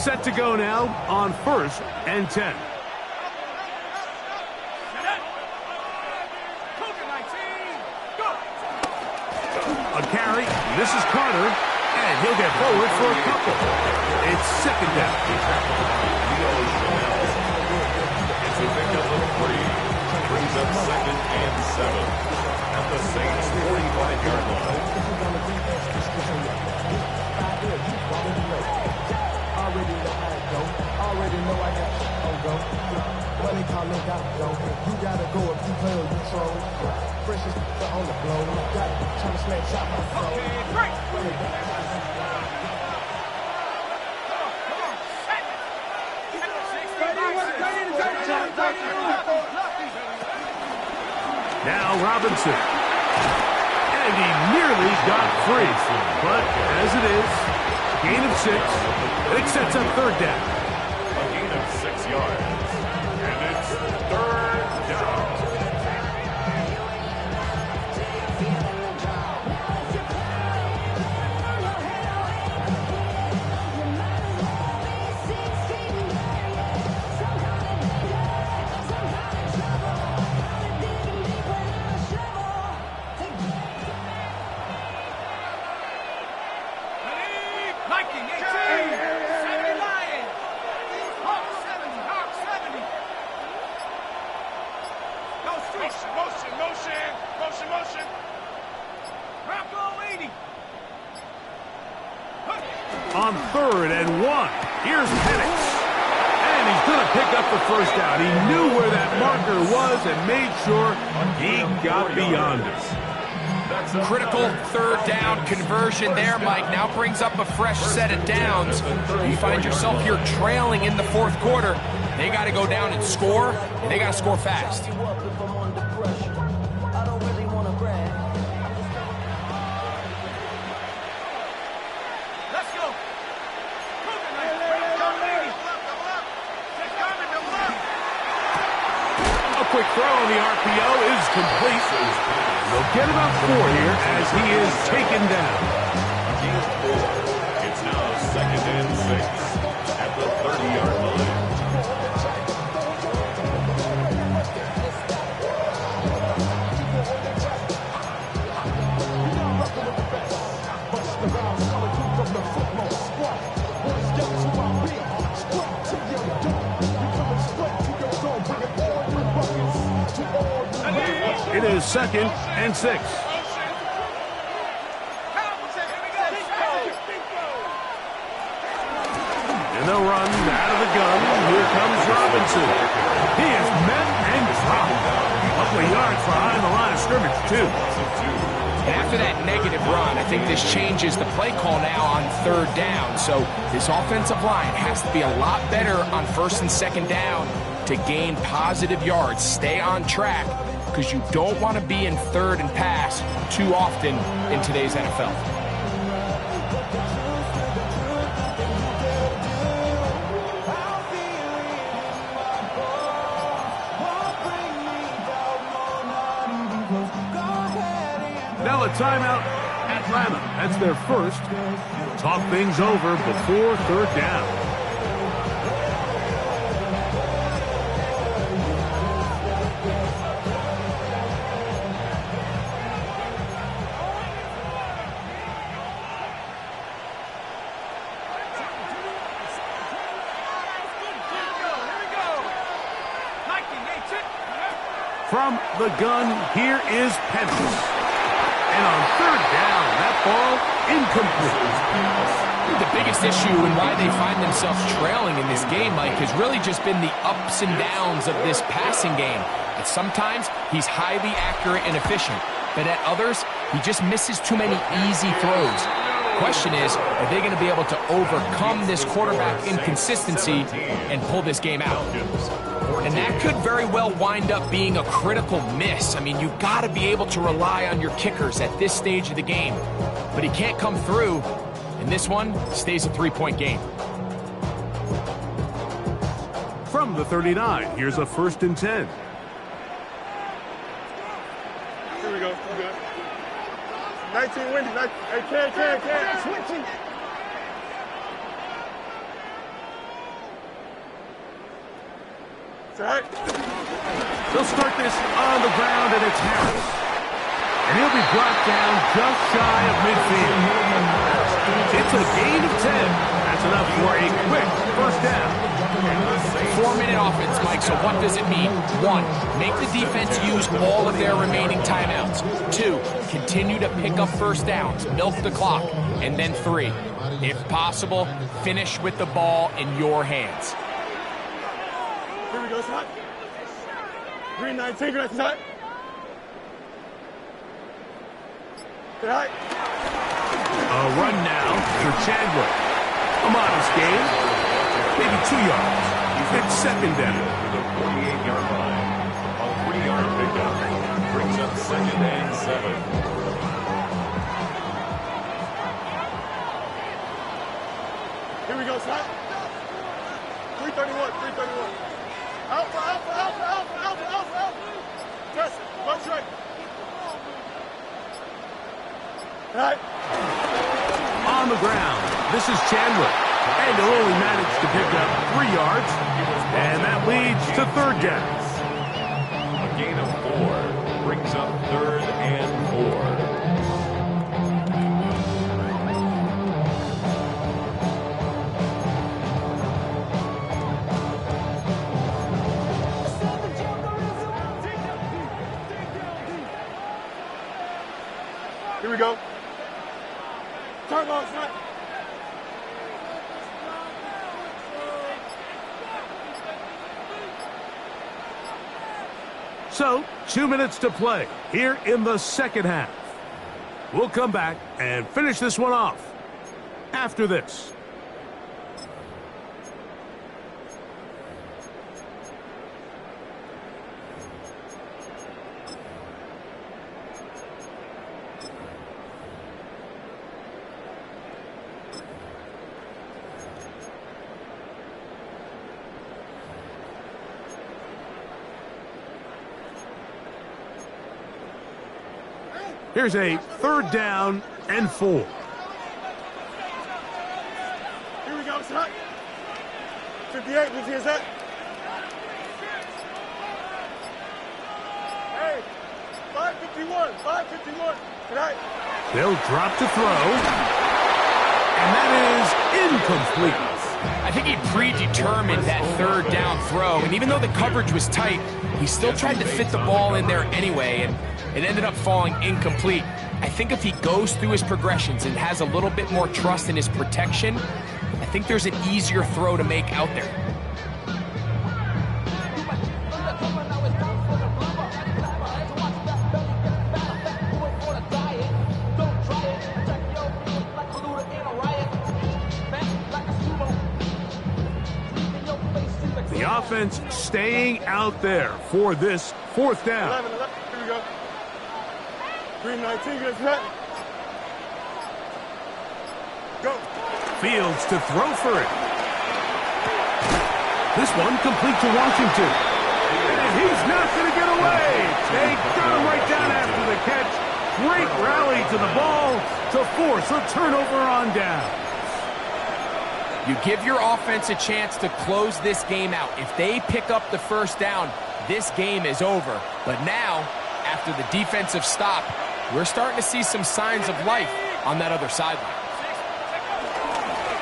[SPEAKER 3] Set to go now on 1st and 10. A carry. This is Carter, and he'll get forward for a couple. It's 2nd down.
[SPEAKER 5] It's a pickup of 3. Brings up 2nd and 7 at the Saints' 45-yard line.
[SPEAKER 2] Already know I got go. Money calling got go. You gotta go if you play or you troll. Fresh is on the blow. Got trying to snatch out my phone.
[SPEAKER 3] Now Robinson. And he nearly got free. But as it is, gain of 6. And it sets up 3rd down.
[SPEAKER 5] A gain of 6 yards. And it's 3rd down.
[SPEAKER 6] Motion. Rocco 80.
[SPEAKER 3] On 3rd and 1, here's Penix. And he's going to pick up the 1st down. He knew where that marker was and made sure he got beyond it.
[SPEAKER 7] Critical 3rd down conversion there, Mike. Now brings up a fresh set of downs. You find yourself here trailing in the 4th quarter. They got to go down and score, and they got to score fast.
[SPEAKER 3] complete. They'll get about 4 here as he is taken down.
[SPEAKER 5] Gain of 4. It's now 2nd and 6 at the 30-yard line.
[SPEAKER 3] It is 2nd and 6. And they'll run out of the gun. Here comes Robinson. He is met and dropped. A couple of yards behind the line of scrimmage, too.
[SPEAKER 7] And after that negative run, I think this changes the play call now on 3rd down. So this offensive line has to be a lot better on 1st and 2nd down to gain positive yards. Stay on track, because you don't want to be in 3rd and pass too often in today's NFL.
[SPEAKER 3] Now a timeout, Atlanta. That's their first. Talk things over before 3rd down. From the gun, here is Penix. And on 3rd down, that ball incomplete.
[SPEAKER 7] The biggest issue and why they find themselves trailing in this game, Mike, has really just been the ups and downs of this passing game. And sometimes he's highly accurate and efficient, but at others, he just misses too many easy throws. The question is, are they going to be able to overcome this quarterback inconsistency and pull this game out? And that could very well wind up being a critical miss. I mean, you've got to be able to rely on your kickers at this stage of the game. But he can't come through, and this one stays a 3-point game.
[SPEAKER 3] From the 39, here's a 1st and 10.
[SPEAKER 6] Here we go. We're good. 19 windy. Hey, can. Switching. Right.
[SPEAKER 3] They'll start this on the ground, and it's Harris. And he'll be brought down just shy of midfield. It's a gain of 10. That's enough for a quick 1st down.
[SPEAKER 7] 4-minute offense, Mike, so what does it mean? 1, make the defense use all of their remaining timeouts. 2, continue to pick up 1st downs, milk the clock. And then 3, if possible, finish with the ball in your hands.
[SPEAKER 6] Here we go, son. Green 19, green 19, son. Right.
[SPEAKER 3] A run now for Chandler. A modest gain. Maybe 2 yards. It's 2nd down.
[SPEAKER 5] To the 48-yard line. A 3-yard pickup. Brings up 2nd and 7.
[SPEAKER 6] Here we go, son. 331. Alpha. Press it. Go straight. Right.
[SPEAKER 3] On the ground, this is Chandler. And he'll only manage to pick up 3 yards. And that leads to 3rd down.
[SPEAKER 5] A gain of 4 brings up 3rd and 4.
[SPEAKER 6] Here we go. Turbo, son.
[SPEAKER 3] So, 2 minutes to play here in the 2nd half. We'll come back and finish this one off after this. Here's a 3rd down and 4.
[SPEAKER 6] Here we go, son. 58, who's here's that? Hey, 551, 551. Good night.
[SPEAKER 3] They'll drop to throw. And that is incomplete.
[SPEAKER 7] I think he predetermined that 3rd down throw, and even though the coverage was tight, he still tried to fit the ball in there anyway, and it ended up falling incomplete. I think if he goes through his progressions and has a little bit more trust in his protection, I think there's an easier throw to make out there.
[SPEAKER 3] The offense staying out there for this 4th down.
[SPEAKER 6] 11, here we go. 319, good set. Go.
[SPEAKER 3] Fields to throw for it. This one complete to Washington. And he's not going to get away. They got him right down after the catch. Great rally to the ball to force a turnover on down.
[SPEAKER 7] You give your offense a chance to close this game out. If they pick up the 1st down, this game is over. But now, after the defensive stop, we're starting to see some signs of life on that other sideline.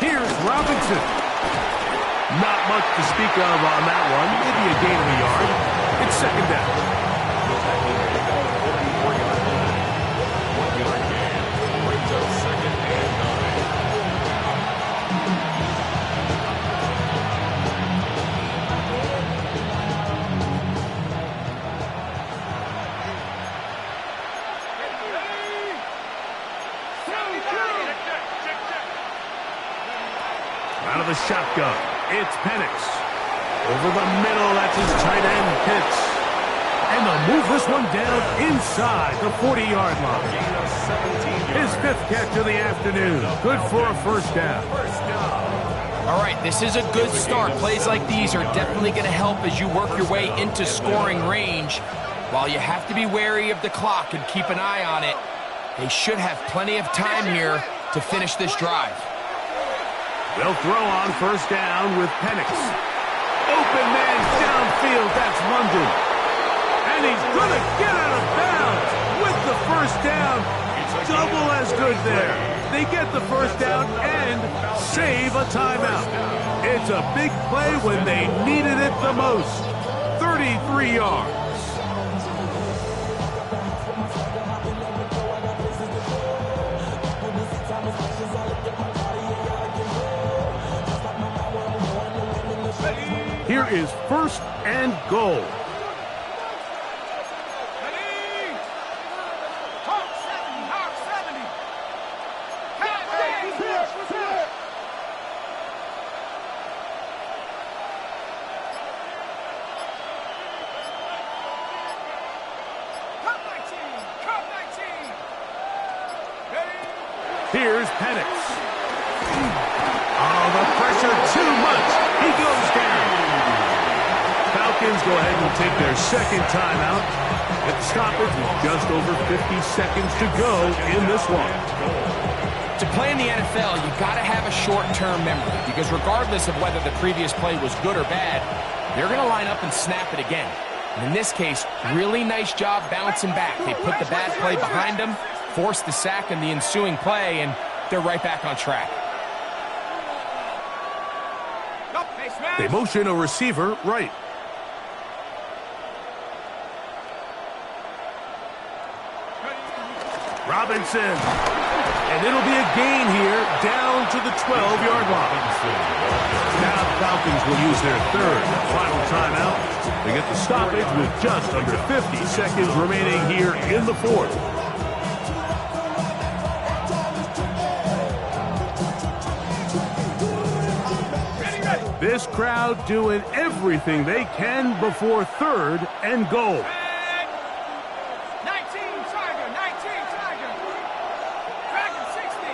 [SPEAKER 3] Here's Robinson. Not much to speak of on that one. Maybe a gain of a yard. It's 2nd down.
[SPEAKER 5] Brings up 2nd and 9.
[SPEAKER 3] Out of the shotgun, it's Penix. Over the middle, that's his tight end, Pitts. And they'll move this one down inside the 40-yard line. His 5th catch of the afternoon. Good for a 1st down.
[SPEAKER 7] All right, this is a good start. Plays like these are definitely going to help as you work your way into scoring range. While you have to be wary of the clock and keep an eye on it, they should have plenty of time here to finish this drive.
[SPEAKER 3] They'll throw on 1st down with Penix. Open man downfield, that's London. And he's going to get out of bounds with the 1st down. Double as good there. They get the 1st down and save a timeout. It's a big play when they needed it the most. 33 yards. Here is 1st and goal. Here's Penix. Oh, the pressure too much. He goes down. Falcons go ahead and take their 2nd timeout. At the stoppage with just over 50 seconds to go in this one.
[SPEAKER 7] To play in the NFL, you got to have a short-term memory because regardless of whether the previous play was good or bad, they're going to line up and snap it again. And in this case, really nice job bouncing back. They put the bad play behind them, forced the sack in the ensuing play, and they're right back on track.
[SPEAKER 3] They motion a receiver right. Robinson. And it'll be a gain here down to the 12-yard line. Now the Falcons will use their 3rd and final timeout. They get the stoppage with just under 50 seconds remaining here in the 4th. This crowd doing everything they can before 3rd and goal.
[SPEAKER 6] 19 Tiger. Dragon 60.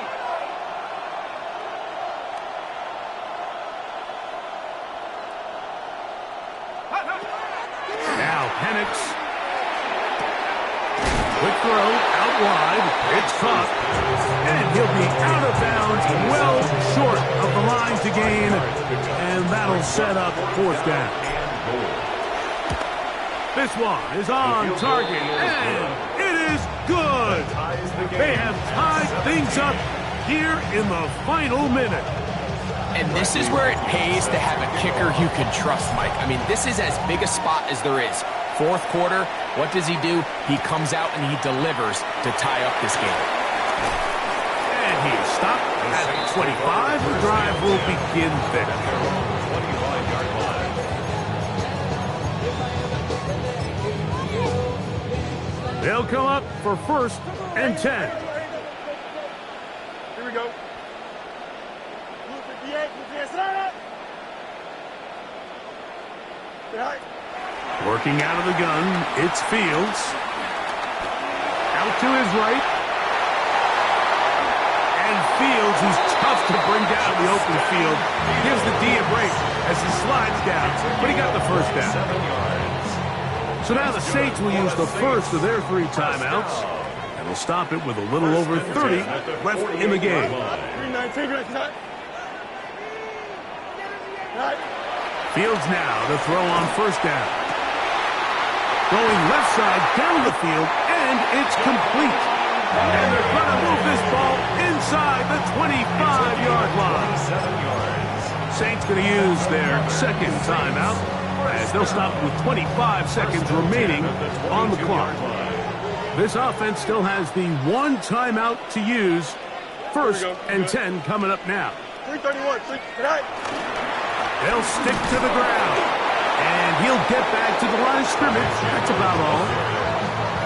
[SPEAKER 3] Now Penix. Quick throw out wide. It's caught. And he'll be out of bounds, well short of the line to gain. And that'll set up fourth down. This one is on target, and it is good. They have tied things up here in the final minute.
[SPEAKER 7] And this is where it pays to have a kicker you can trust, Mike. I mean, this is as big a spot as there is. Fourth quarter, what does he do? He comes out and he delivers to tie up this game.
[SPEAKER 3] And he is stopped at the 25. The drive will begin there. They'll come up for first and 10.
[SPEAKER 6] Here we go.
[SPEAKER 3] Working out of the gun, it's Fields. Out to his right. And Fields, who's tough to bring down the open field, gives the D a break as he slides down. But he got the first down. So now the Saints will use the first of their 3 timeouts, and will stop it with a little over 30 left in the game. Fields now to throw on first down. Going left side down the field, and it's complete. And they're going to move this ball inside the 25-yard line. Saints going to use their second timeout, as they'll stop with 25 seconds remaining on the clock. This offense still has the 1 timeout to use. First and 10 coming up now.
[SPEAKER 6] 331.
[SPEAKER 3] They'll stick to the ground. And he'll get back to the line of scrimmage. That's about all.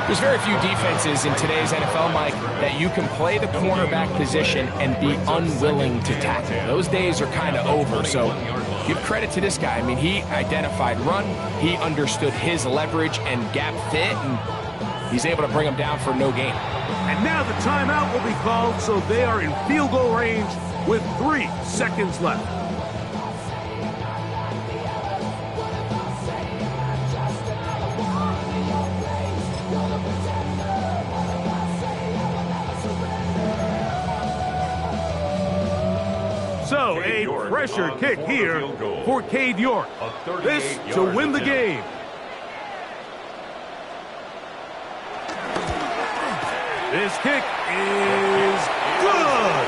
[SPEAKER 7] There's very few defenses in today's NFL, Mike, that you can play the cornerback position and be unwilling to tackle. Those days are kind of over, so give credit to this guy. I mean, he identified run, he understood his leverage and gap fit, and he's able to bring him down for no gain.
[SPEAKER 3] And now the timeout will be called, so they are in field goal range with 3 seconds left. So a pressure kick here for Cade York. This to win the game. This kick is good.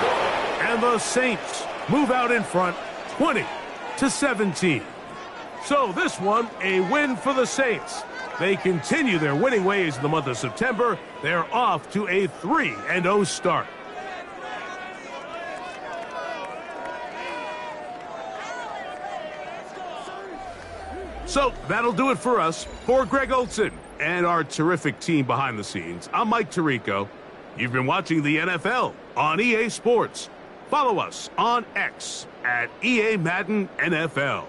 [SPEAKER 3] And the Saints move out in front 20-17. So this one, a win for the Saints. They continue their winning ways in the month of September. They're off to a 3-0 start. So that'll do it for us. For Greg Olson and our terrific team behind the scenes, I'm Mike Tirico. You've been watching the NFL on EA Sports. Follow us on X at EA Madden NFL.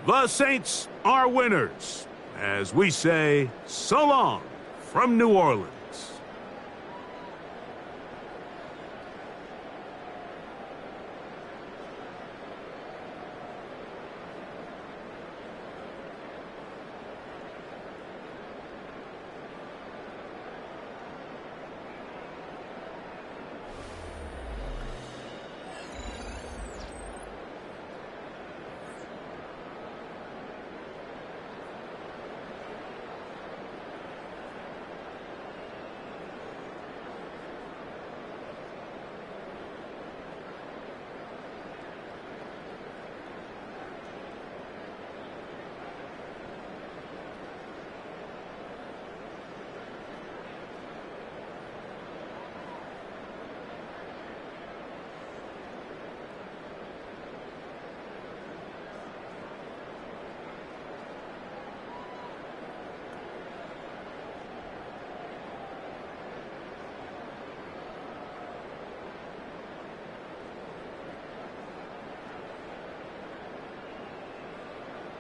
[SPEAKER 3] The Saints are winners, as we say so long from New Orleans.